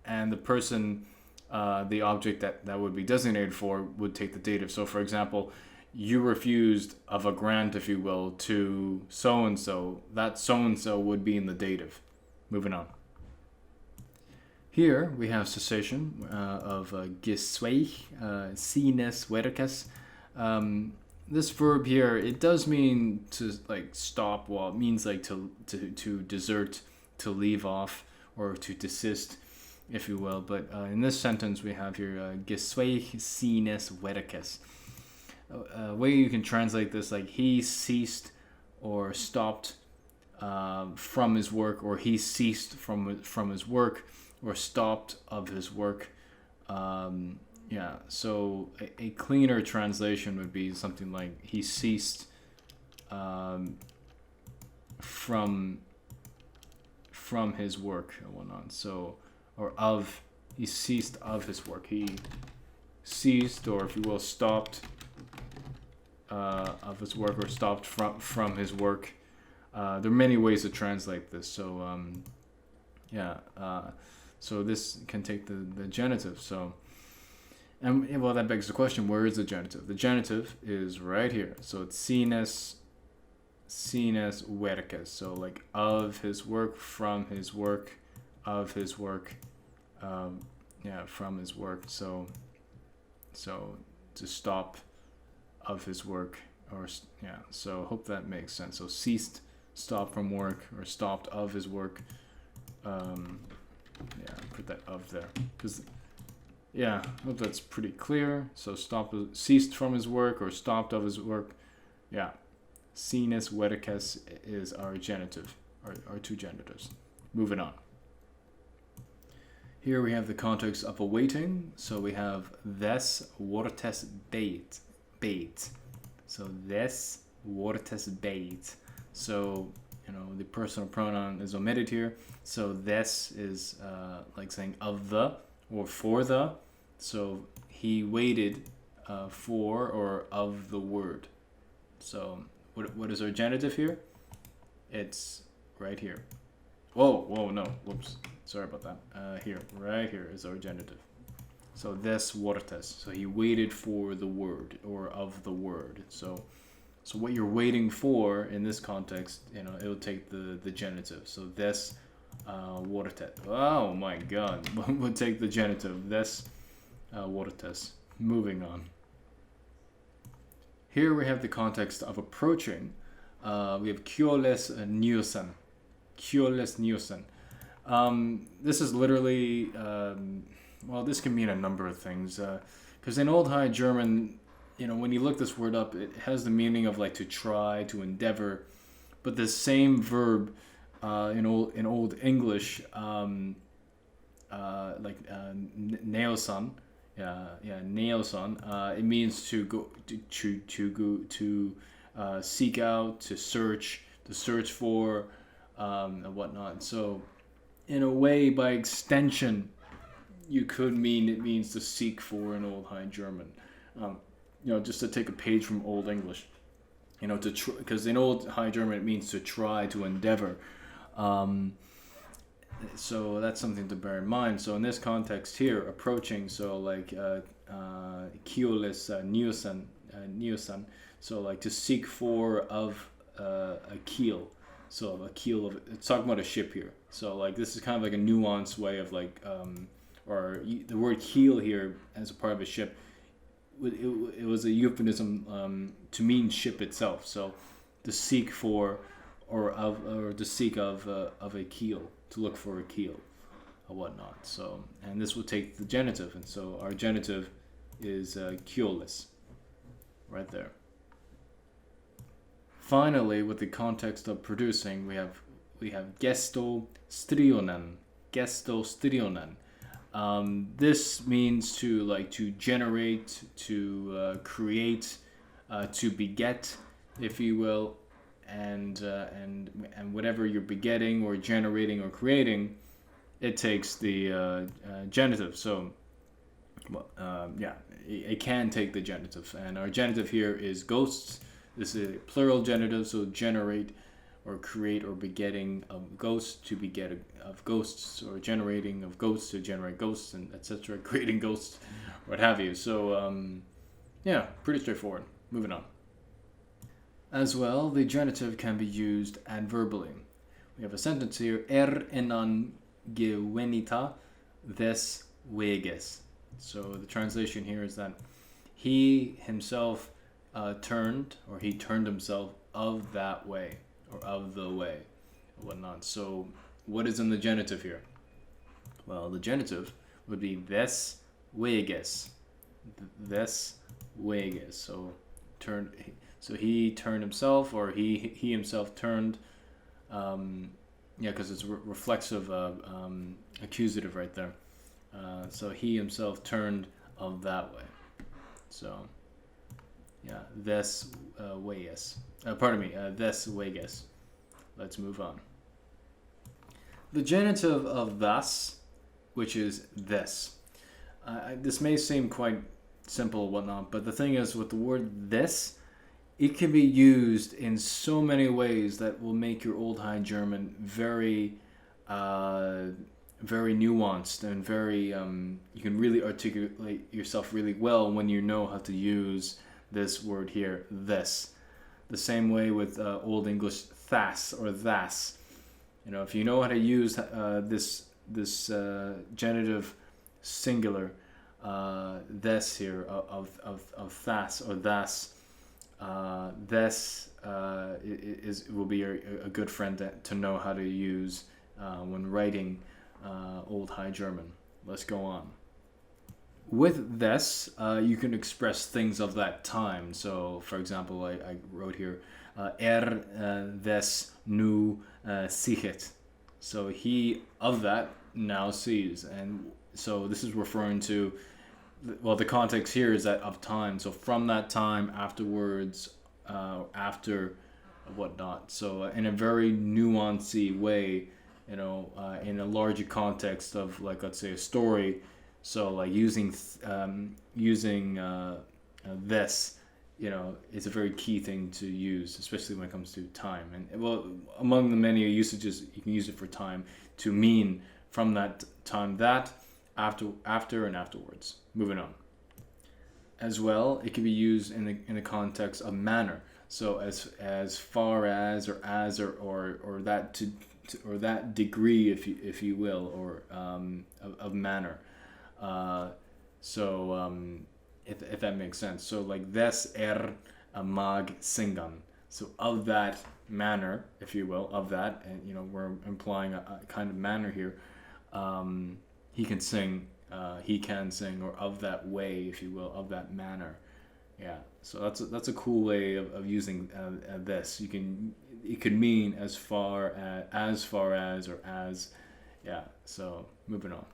and the person, the object that would be designated for would take the dative. So, for example, you refused of a grant, if you will, to so and so. That so and so would be in the dative. Moving on. Here we have cessation of gesweig, sines werkes. This verb here, it does mean to like stop. Well, it means like to desert, to leave off, or to desist, if you will. But in this sentence we have here gesweig, sines werkes. Way you can translate this like he ceased or stopped from his work, or he ceased from his work, or stopped of his work. So a cleaner translation would be something like he ceased from his work and whatnot. So, or he ceased of his work. He ceased, or if you will, stopped of his work, or stopped from his work. There are many ways to translate this. So so this can take the genitive. So, and well, that begs the question: where is the genitive? The genitive is right here. So it's sines werkes. So like of his work, from his work, of his work, from his work. So to stop of his work, or So hope that makes sense. So ceased, stopped from work, or stopped of his work. Put that of there, because I hope that's pretty clear. So ceased from his work, or stopped of his work. Sines werkes is our genitive, our two genitives. Moving on. Here we have the context of awaiting. So we have des wortes beit. So des wortes beit. So the personal pronoun is omitted here. So this is like saying of the, or for the. So he waited for or of the word. So what is our genitive here? It's right here. Whoa, no, whoops. Sorry about that. Right here is our genitive. So des wortes. So he waited for the word, or of the word. So what you're waiting for in this context, it'll take the genitive. So des wortes. Oh my God, we'll take the genitive. Des wortes. Moving on. Here we have the context of approaching. We have Kjoles Nyusen. Kjoles Nyusen. This is literally, well, this can mean a number of things. Because in Old High German, when you look this word up, it has the meaning of like to try, to endeavor. But the same verb in Old English, neoson, neoson, it means to go to seek out, to search for, and whatnot. So, in a way, by extension, you could mean it means to seek for in Old High German. Just to take a page from Old English. Because in Old High German it means to try, to endeavor. So that's something to bear in mind. So in this context here, approaching, so like Kjoles Nyusen, so like to seek for of a keel. So a keel of, it's talking about a ship here. So like this is kind of like a nuanced way of like, or the word keel here as a part of a ship, it was a euphemism to mean ship itself. So to seek for or to seek of a keel, to look for a keel or whatnot. So, and this will take the genitive, and so our genitive is kjoles right there. Finally, with the context of producing, we have gesto strionen. This means to generate, to create, to beget, if you will, and whatever you're begetting or generating or creating, it takes the genitive. So, it can take the genitive, and our genitive here is ghosts. This is a plural genitive, so generate or create or begetting of ghosts, to beget of ghosts, or generating of ghosts to generate ghosts, and etc. Creating ghosts, what have you. So, pretty straightforward. Moving on. As well, the genitive can be used adverbally. We have a sentence here, enan gewenita des weges. So the translation here is that he himself turned himself of that way, or of the way, or whatnot. So what is in the genitive here? Well, the genitive would be des weges. Des weges. So turned. So he turned himself, or he himself turned. Because it's reflexive accusative right there. So he himself turned of that way. So, des weges. Des weges. Let's move on. The genitive of thus, which is this. This may seem quite simple, whatnot, but the thing is, with the word this, it can be used in so many ways that will make your Old High German very, very nuanced and very. You can really articulate yourself really well when you know how to use this word here, this. The same way with Old English thas or thas. If you know how to use this genitive singular, this here of thas or thas. This will be a good friend to know how to use when writing Old High German. Let's go on. With this, you can express things of that time. So, for example, I wrote here, des nu siehet. So he of that now sees, and so this is referring to. Well, the context here is that of time. So from that time, afterwards, after, whatnot. So in a very nuanced way, in a larger context of, like, let's say a story. So like using this, is a very key thing to use, especially when it comes to time. And well, among the many usages, you can use it for time to mean from that time that. After and afterwards. Moving on. As well, it can be used in the context of manner. So as far as, or as, or that or that degree, if you will, or of manner. If that makes sense. So like des mag singan. So of that manner, if you will, of that, and you know, we're implying a kind of manner here. He can sing, or of that way, if you will, of that manner. Yeah, so that's a cool way of using this. It could mean as far as, or as. Yeah, so moving on.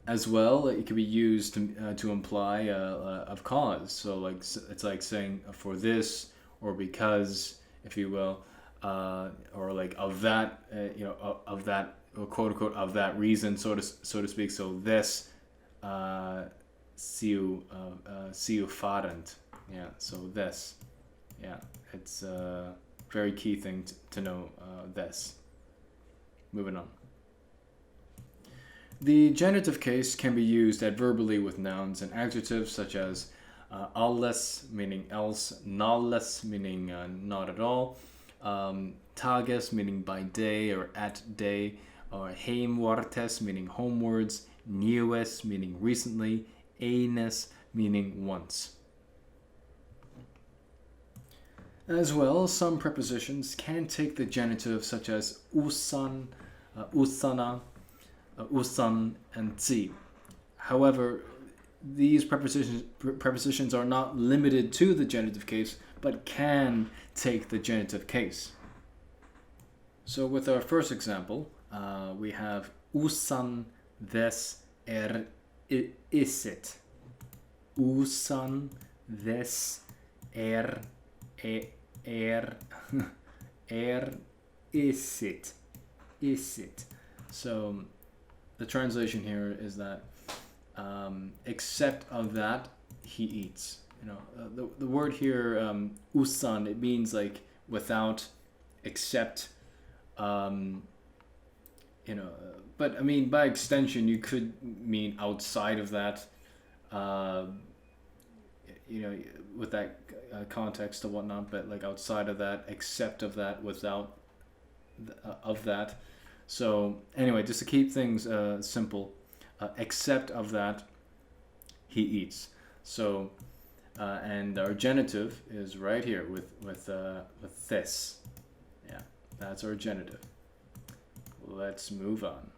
As well, it can be used to imply of cause. So like it's like saying for this, or because, if you will, or like of that, of that, or quote unquote, of that reason, so to speak. So this, see you farend. Yeah. So this, yeah, it's a very key thing to know. This. Moving on. The genitive case can be used adverbially with nouns and adjectives such as alles, meaning else, nolles, meaning not at all, tages, meaning by day or at day, or heimwartes, meaning homewards, nieuwes, meaning recently, eines, meaning once. As well, some prepositions can take the genitive such as usan, usana, usan, and tsi. However, these prepositions are not limited to the genitive case, but can take the genitive case. So with our first example, we have usan des isit. Usan des isit. Isit. So the translation here is that except of that he eats. You know, the word here usan, it means like without, except, but I mean by extension you could mean outside of that, with that context or whatnot, but like outside of that, except of that, without of that. So anyway, just to keep things simple, except of that he eats. So and our genitive is right here with this. Yeah, that's our genitive. Let's move on.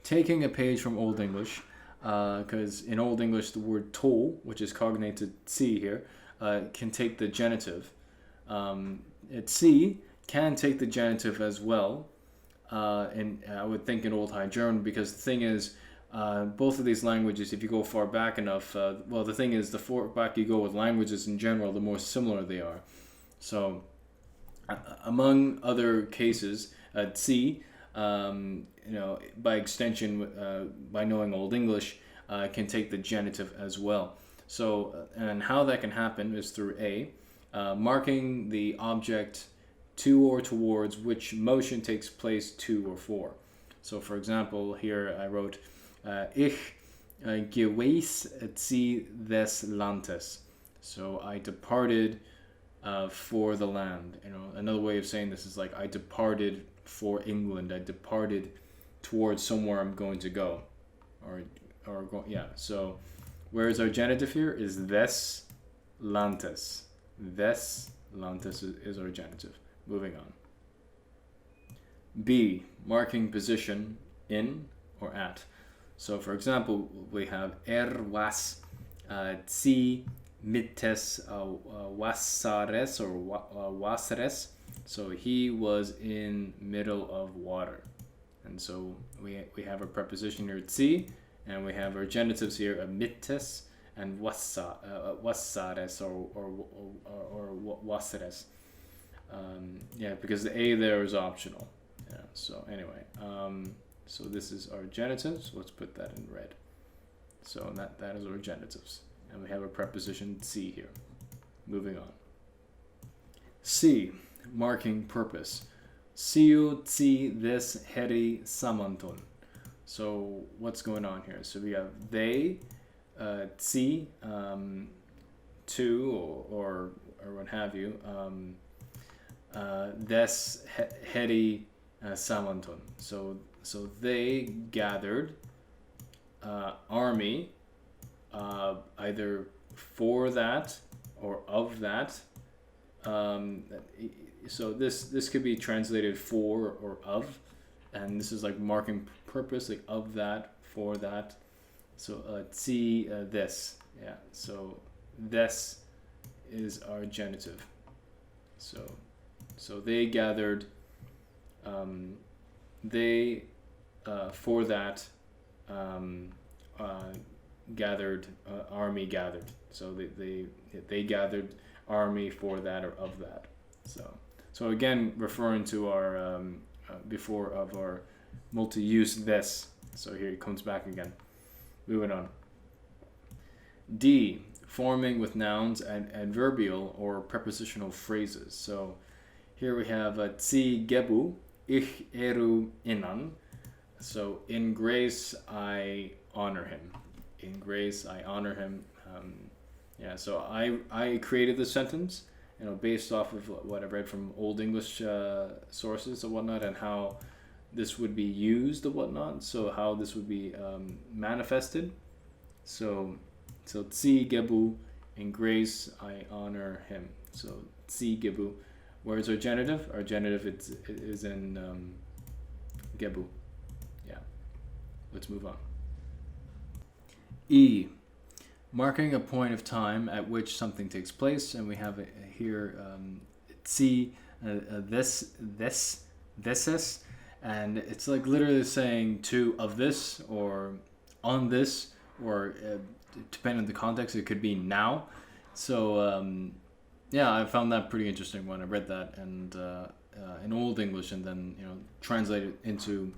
Taking a page from Old English, because in Old English the word tol, which is cognated tsi here, can take the genitive. Tsi can take the genitive as well, and I would think in Old High German, because the thing is, both of these languages, if you go far back enough, the thing is, the far back you go with languages in general, the more similar they are. So, among other cases, tsi, by extension, by knowing Old English, can take the genitive as well. So, and how that can happen is through marking the object to or towards which motion takes place to or for. So, for example, here I wrote, Ich gewees zi des Landes. So I departed for the land. Another way of saying this is like I departed for England. I departed towards somewhere I'm going to go, So, whereas our genitive here is des Landes. Des Landes is our genitive. Moving on. B, marking position in or at. So, for example, we have was zi mittes wasares or wasares. So he was in middle of water. And so we have a preposition here, zi, and we have our genitives here, mittes and wasares or wasares. Because the A there is optional. Yeah. So anyway, so this is our genitives. Let's put that in red. So that is our genitives, and we have a preposition zi here. Moving on. C, marking purpose. Siu zi des heri samantun. So what's going on here? So we have they, zi, to, or what have you. Des heri samantun. So they gathered army, either for that or of that So this could be translated for or of, and this is like marking purpose, like of that, for that. So see this, yeah. So this is our genitive. So they gathered. They for that gathered, army gathered. So they gathered army for that or of that. So again, referring to our before of our multi-use this. So here it comes back again. Moving on. D, forming with nouns and adverbial or prepositional phrases. So here we have tsi gebu, ich eru inan. So in grace I honor him. In grace I honor him. Yeah, so I created this sentence, based off of what I read from Old English sources and whatnot, and how this would be used and whatnot. So how this would be manifested. So tsi gebu, in grace I honor him. So tsi gebu. Where's our genitive? Our genitive is in gebu. Yeah. Let's move on. E, marking a point of time at which something takes place, and we have it here. Tsi this is, and it's like literally saying to of this or on this, or depending on the context, it could be now. So yeah, I found that pretty interesting when I read that, and in Old English, and then translated into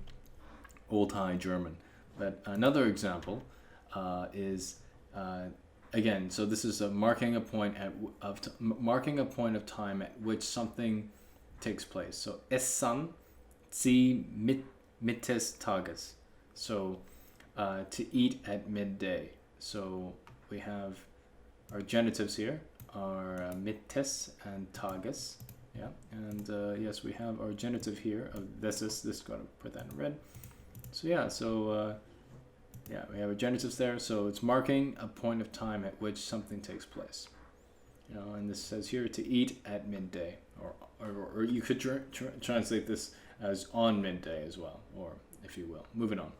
Old High German. But another example is again. So this is marking a point marking a point of time at which something takes place. So Essen Sie mittes Tages. So to eat at midday. So we have our genitives here are mittes and Tages. Yeah, and yes, we have our genitive here of this. Going to put that in red. So yeah, yeah, we have our genitives there. So it's marking a point of time at which something takes place. And this says here to eat at midday, or you could translate this as on midday as well, or if you will. Moving on.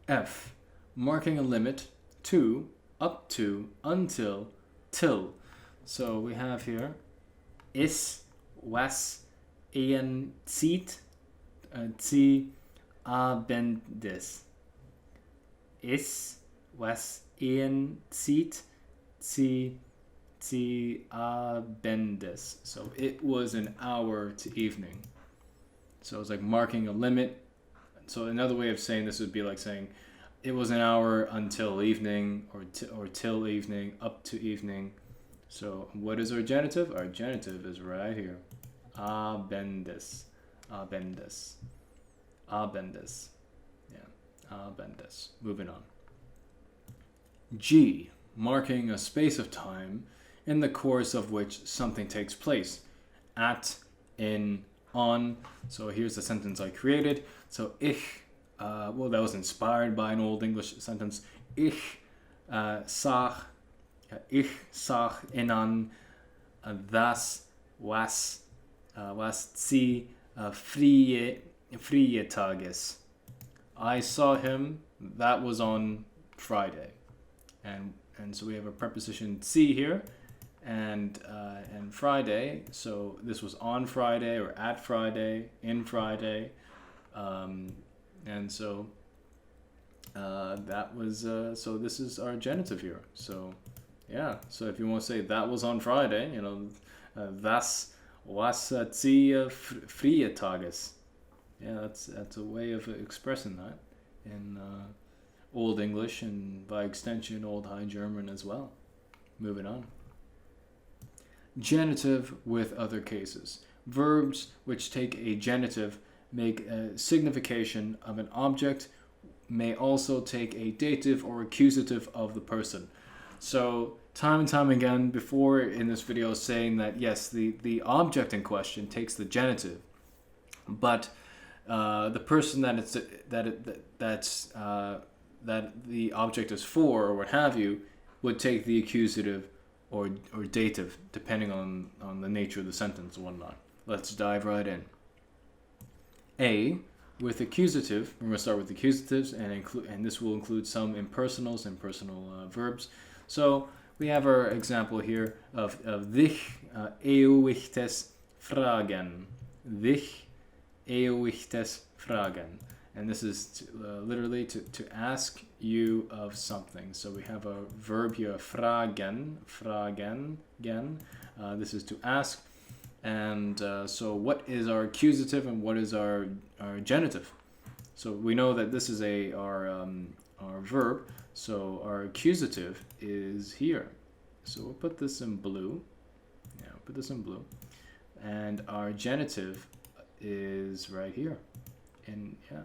F, marking a limit to, up to, until, till. So we have here is, was, en, zieht, zi, abendes. Is, was, en, zieht, zi, abendes. So it was an hour to evening. So it's like marking a limit. So another way of saying this would be like saying it was an hour until evening, or till evening, up to evening. So what is our genitive? Our genitive is right here. Abendes. Abendes. Abendes. Yeah. Abendes. Moving on. G, marking a space of time in the course of which something takes place. At, in, on. So here's the sentence I created. So ich, well, that was inspired by an Old English sentence. Ich sah inan das was sie frie Tages. I saw him, that was on Friday. And so we have a preposition see here, and Friday. So this was on Friday, or at Friday, in Friday, and so that was so this is our genitive here. So yeah. So if you want to say that was on Friday, das was sie frie Tages. Yeah, that's a way of expressing that in Old English, and by extension Old High German as well. Moving on. Genitive with other cases. Verbs which take a genitive make a signification of an object, may also take a dative or accusative of the person. So time and time again before in this video saying that yes, the object in question takes the genitive, but the person that the object is for, or what have you, would take the accusative or dative, depending on the nature of the sentence and whatnot. Let's dive right in. A, with accusative, we're going to start with accusatives, and this will include some impersonals and personal verbs. So we have our example here of dich eeuwigtes fragen. Dich eeuwigtes fragen. And this is literally to ask you of something. So we have a verb here, fragen. This is to ask. And so what is our accusative and what is our genitive? So we know that this is our verb. So our accusative is here. So we'll put this in blue. Yeah, put this in blue. And our genitive is right here. And yeah,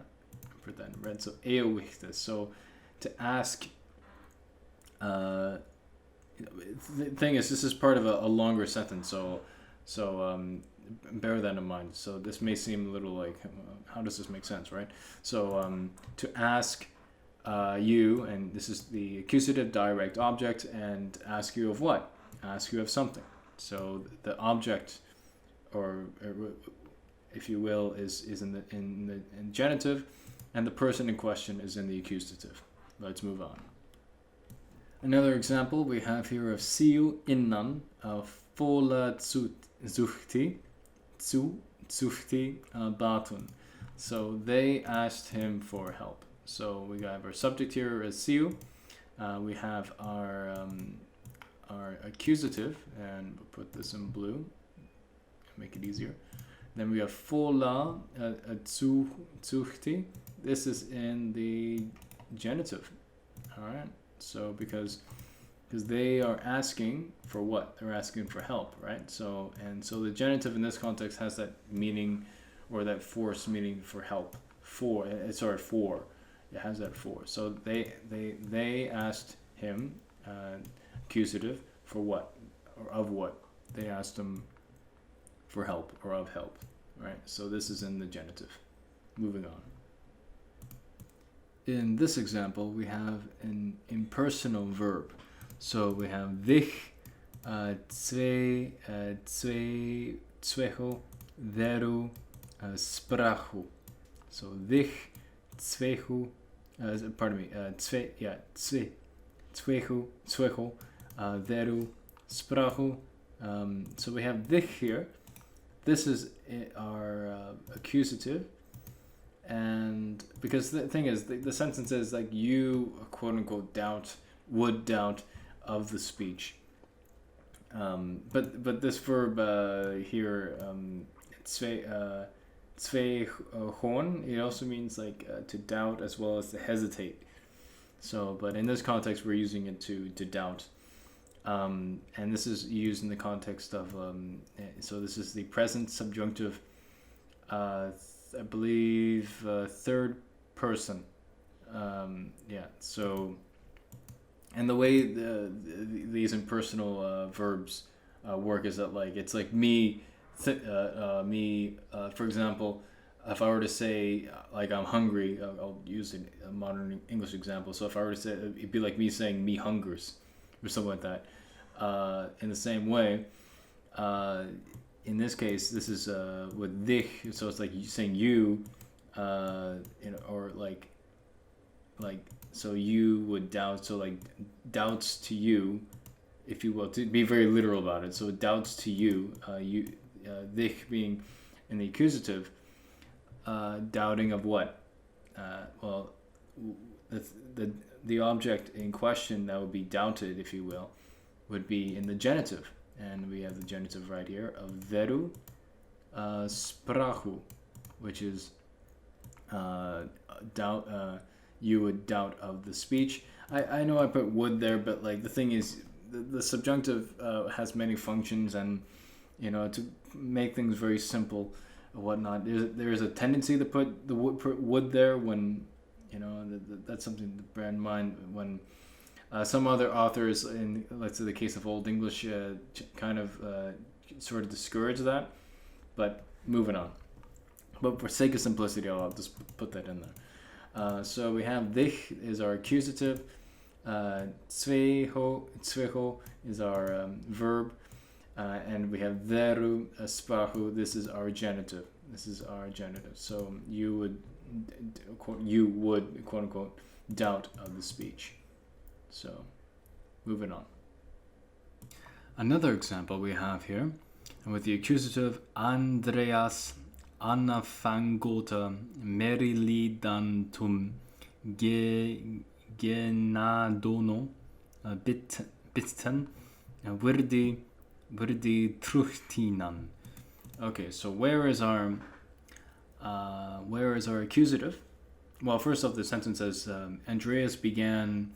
put that in red. So eeuwigtes. So to ask. The thing is, this is part of a longer sentence. So bear that in mind. So this may seem a little like, how does this make sense, right? So to ask you, and this is the accusative direct object, and ask you of what? Ask you of something. So the object, or if you will, is in the genitive, and the person in question is in the accusative. Let's move on. Another example we have here of siu innan vola zuchti batun. So they asked him for help. So we have our subject here as siu. We have our accusative, and we'll put this in blue, make it easier. Then we have vola zuchti. This is in the genitive. All right. So because they are asking for what? They're asking for help, right? So the genitive in this context has that meaning, or that force meaning for help. For. It has that for. So they asked him, accusative, for what? Or of what? They asked him for help or of help, right? So this is in the genitive. Moving on. In this example, we have an impersonal verb. So we have dich, zweho, veru, sprachu. So dich, zwehu, zweho, veru, sprachu. So we have dich here. This is our accusative. And because the thing is, the sentence is like you, quote unquote, would doubt of the speech. But this verb here, zweihorn, it also means like to doubt as well as to hesitate. So, but in this context, we're using it to doubt. And this is used in the context of, so this is the present subjunctive, I believe third person. So, and the way these impersonal verbs work is that like it's like me. For example, if I were to say like I'm hungry, I'll use a modern English example. So if I were to say, it'd be like me saying "me hungers" or something like that. In the same way. In this case, this is with dich, so it's like you saying you, or like, so you would doubt, so like doubts to you, if you will, to be very literal about it. So doubts to you, dich being in the accusative, doubting of what? The object in question that would be doubted, if you will, would be in the genitive. And we have the genitive right here of veru sprachu, which is doubt. You would doubt of the speech. I know I put would there, but like the thing is, the subjunctive has many functions, and to make things very simple and whatnot. There's a tendency to put the would there when that's something to bear in mind when. Some other authors, in let's say the case of Old English, kind of sort of discourage that. But moving on. But for sake of simplicity, I'll just put that in there. So we have dich is our accusative. Zveho is our verb, and we have veru, sprachu. This is our genitive. So you would quote unquote doubt of the speech. So moving on. Another example we have here, with the accusative Andreas Annafangota Merilidantum Genadono Bitten Virdi Truchtinan. Okay, so where is our accusative? Well, first off, the sentence says Andreas began,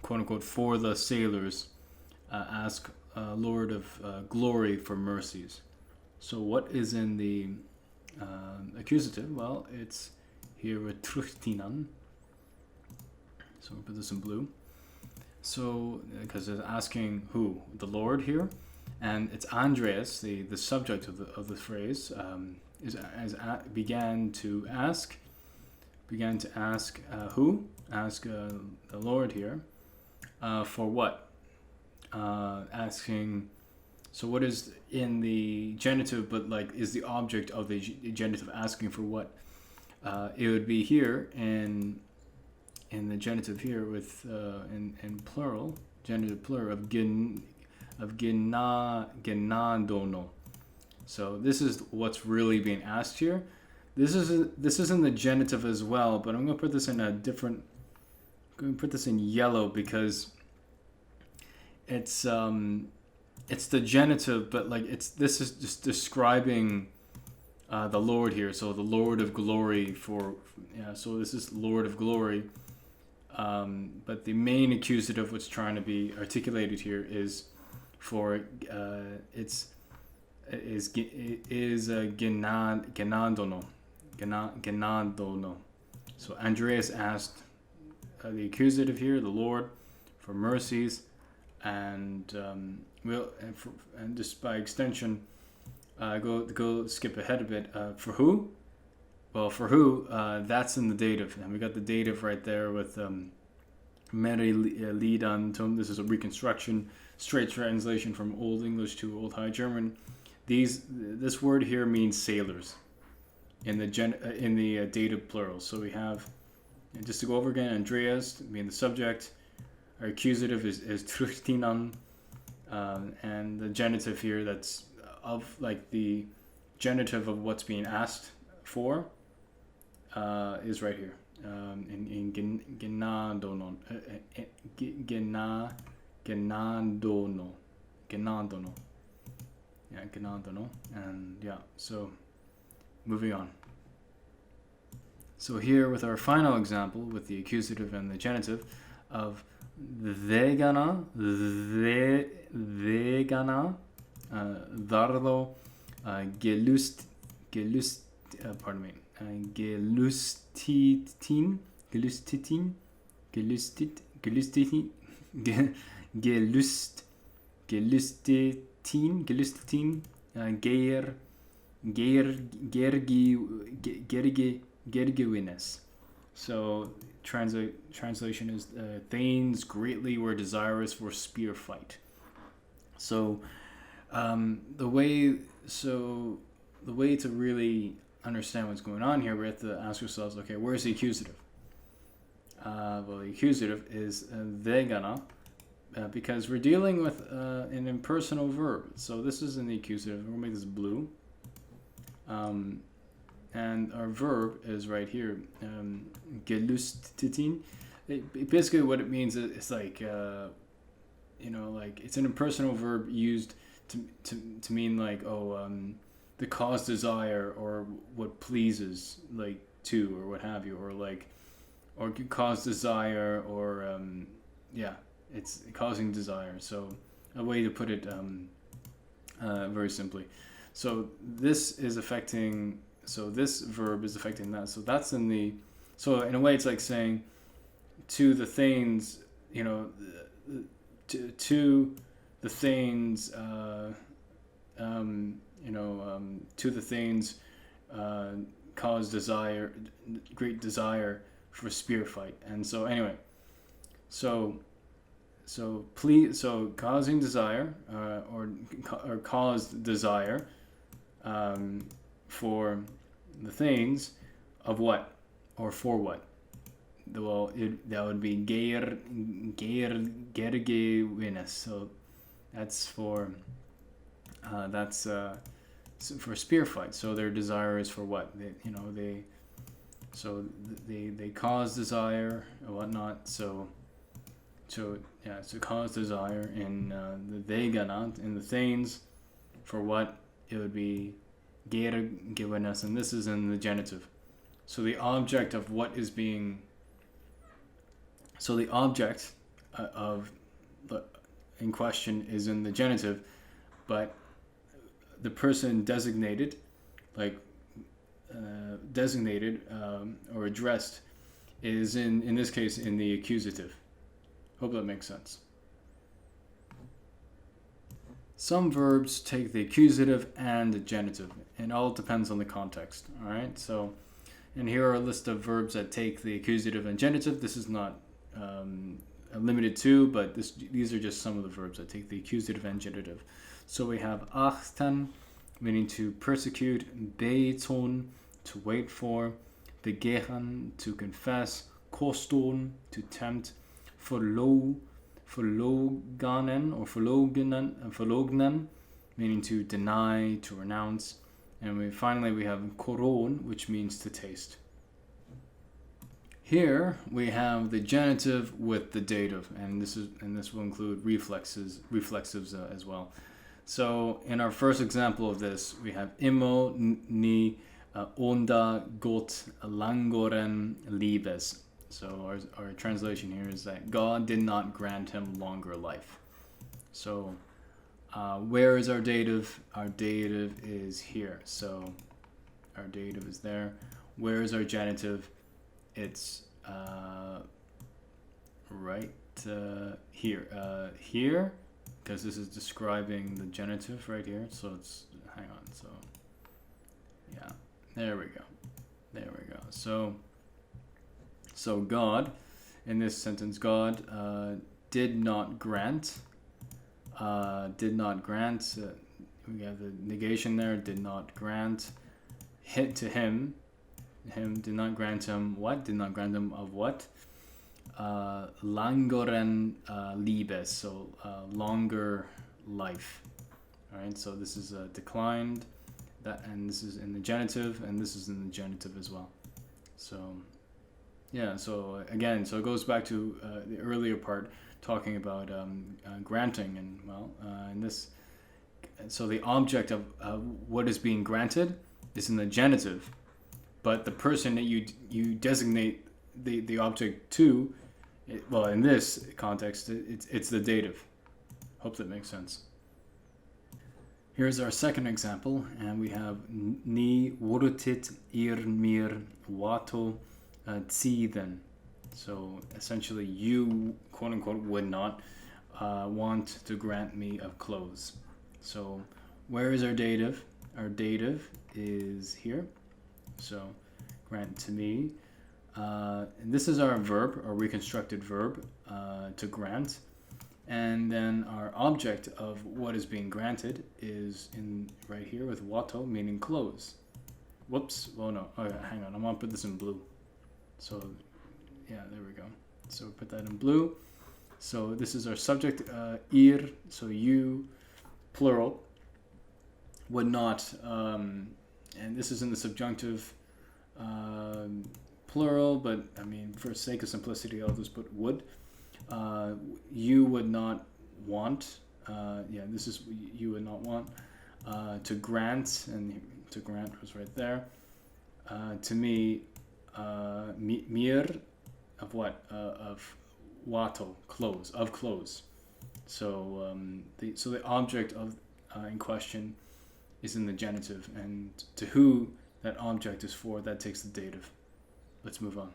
quote unquote, for the sailors, ask Lord of glory for mercies. So what is in the accusative? Well, it's here with Truchtinan. So we'll put this in blue. So, because it's asking who? The Lord here. And it's Andreas, the subject of the phrase, began to ask who? Ask the Lord here. For what? Asking. So what is in the genitive, but like is the object of the genitive asking for what? It would be here in the genitive here with in plural, genitive plural of genadono. So this is what's really being asked here. This is in the genitive as well, but I'm going to put this in a different. I'm going to put this in yellow because it's the genitive, but like this is just describing the Lord here. So the Lord of glory so this is Lord of glory. But the main accusative, what's trying to be articulated here, is for genadono. So Andreas asked the accusative here, the Lord, for mercies, and just by extension, go skip ahead a bit. For who? Well, for who, that's in the dative. And we got the dative right there with Merilidantum. This is a reconstruction, straight translation from Old English to Old High German. This word here means sailors in the dative plural. So we have, and just to go over again, Andreas being the subject. Our accusative is Truchtinan, and the genitive here, that's of like the genitive of what's being asked for, is right here in genadono. Yeah, genadono. And yeah, so moving on. So here with our final example with the accusative and the genitive of vegana, dardo, gelustitin, gergewines. So translation is Thanes greatly were desirous for spear fight. So the way to really understand what's going on here, we have to ask ourselves, okay, where's the accusative? Well, the accusative is vegana, because we're dealing with an impersonal verb. So this is in the accusative. We'll make this blue. And our verb is right here, gelustitin. Basically what it means is it's like, like it's an impersonal verb used to mean like, the cause desire or what pleases, like to, or what have you, or cause desire, or it's causing desire. So a way to put it very simply. So this is affecting. So this verb is affecting that. So that's in the. So in a way, it's like saying to the things, to the things, to the things cause desire, great desire for spear fight. And so anyway, so causing desire or caused desire for the things of what or for what. Well, that would be gergewinis. So that's for for spear fight. So their desire is for what? They cause desire or whatnot. So cause desire in the veganant, in the things, for what it would be gergewinis, and this is in the genitive. So the object of what is being. So the object in question is in the genitive, but the person designated, or addressed, is in this case in the accusative. Hope that makes sense. Some verbs take the accusative and the genitive. It all depends on the context. All right. So, and here are a list of verbs that take the accusative and genitive. This is not limited to, but these are just some of the verbs that take the accusative and genitive. So we have achten, meaning to persecute, beton, to wait for, begehren, to confess, koston, to tempt, verloganen or verlognen, meaning to deny, to renounce, and finally we have koron, which means to taste. Here we have the genitive with the dative, and this will include reflexives as well. So in our first example of this, we have immo ni onda got langoren libes. So our translation here is that God did not grant him longer life. So where is our dative? Our dative is here. So our dative is there. Where is our genitive? It's right here. Here, because this is describing the genitive right here. So it's, hang on. So yeah, there we go. So God, in this sentence, God did not grant. We have the negation there. Did not grant to him. Did not grant him what? Did not grant him of what? Langoren libes, so longer life. All right, so this is declined, and this is in the genitive, and this is in the genitive as well. So yeah, so again, so it goes back to the earlier part talking about granting, and in this, so the object of what is being granted is in the genitive. But the person that you designate the object to, in this context, it's the dative. Hope that makes sense. Here's our second example, and we have ni worutit ir mir wato tiden. So essentially, you, quote unquote, would not want to grant me of clothes. So where is our dative? Our dative is here. So grant to me. And this is our verb, our reconstructed verb, to grant. And then our object of what is being granted is in right here with wato, meaning clothes. Whoops. Oh no. Okay, hang on. I want to put this in blue. So yeah, there we go. So put that in blue. So this is our subject, ir. So you, plural, would not. And this is in the subjunctive plural, but I mean, for sake of simplicity, I'll just put would. You would not want, this is, you would not want to grant, and to grant was right there. To me, mir, of what? Of wato, clothes, of clothes. So the object of in question is in the genitive, and to who that object is for, that takes the dative. Let's move on.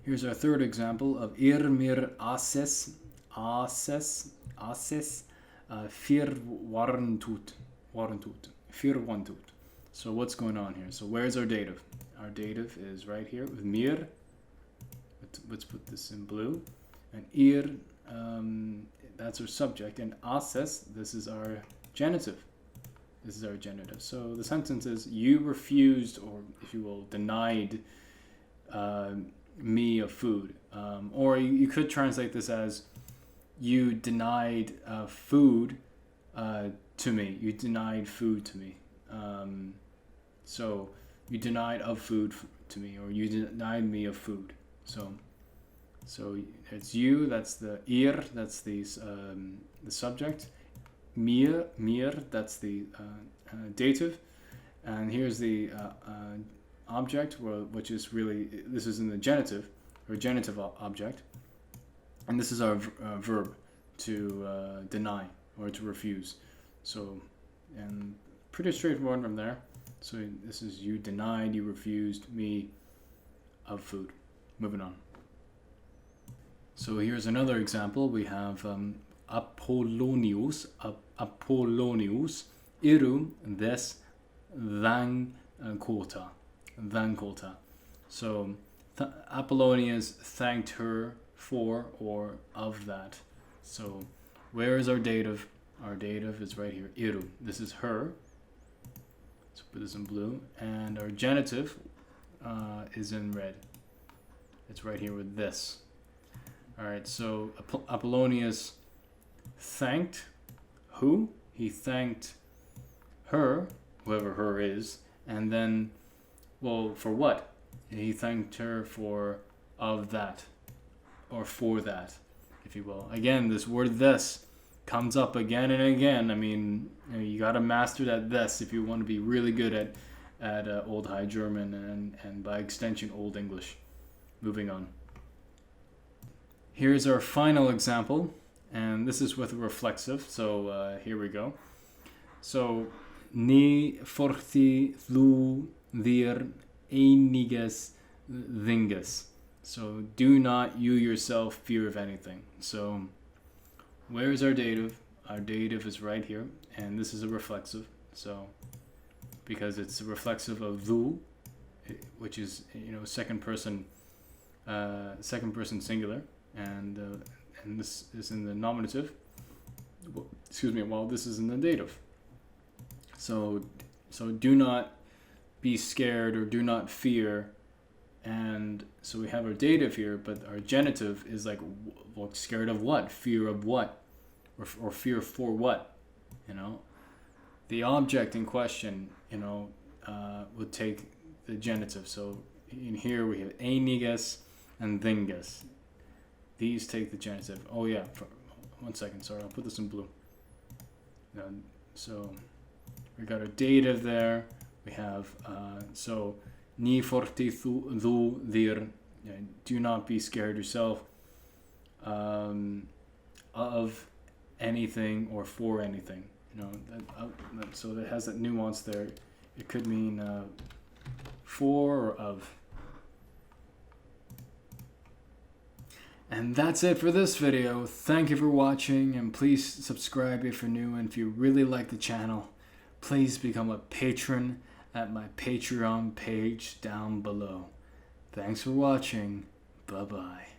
Here's our third example of ir mir ases, fir warntut. Fir warntut. So what's going on here? So where's our dative? Our dative is right here with mir. Let's put this in blue. And ihr, that's our subject. And asses, this is our genitive. This is our genitive. So the sentence is, you refused, or if you will, denied me of food. Or you could translate this as, you denied food to me. You denied food to me. So you denied of food to me, or you denied me of food. So it's you, that's the ihr, that's the subject. Mir, that's the dative. And here's the object, which is really, this is in the genitive, or genitive object. And this is our verb, to deny, or to refuse. So, and pretty straightforward from there. So this is, you denied, you refused me of food. Moving on. So here's another example. We have Apollonius, iru des thankota. So Apollonius thanked her for or of that. So where is our dative? Our dative is right here, iru. This is her. So put this in blue. And our genitive is in red. It's right here with this. Alright, so Apollonius thanked who? He thanked her, whoever her is, and then, well, for what? He thanked her for of that, or for that, if you will. Again, this word this comes up again and again. I mean, you gotta master that this if you want to be really good at Old High German and by extension Old English. Moving on. Here's our final example, and this is with a reflexive, so here we go. So, ni forti thu dir einiges thinges. So, do not you yourself fear of anything. So, where's our dative? Our dative is right here, and this is a reflexive. So, because it's a reflexive of thu, which is, second person singular. And this is in the nominative. Excuse me. While this is in the dative. So do not be scared or do not fear. And so we have our dative here, but our genitive is like, well, scared of what? Fear of what? Or fear for what? The object in question, would take the genitive. So in here we have einiges and thinges. These take the genitive. Oh yeah, 1 second, sorry, I'll put this in blue. So we got our dative there. We have, so, ni forti thu dir, do not be scared yourself of anything or for anything. So it has that nuance there. It could mean for or of. And that's it for this video. Thank you for watching, and please subscribe if you're new, and if you really like the channel, please become a patron at my Patreon page down below. Thanks for watching. Bye-bye.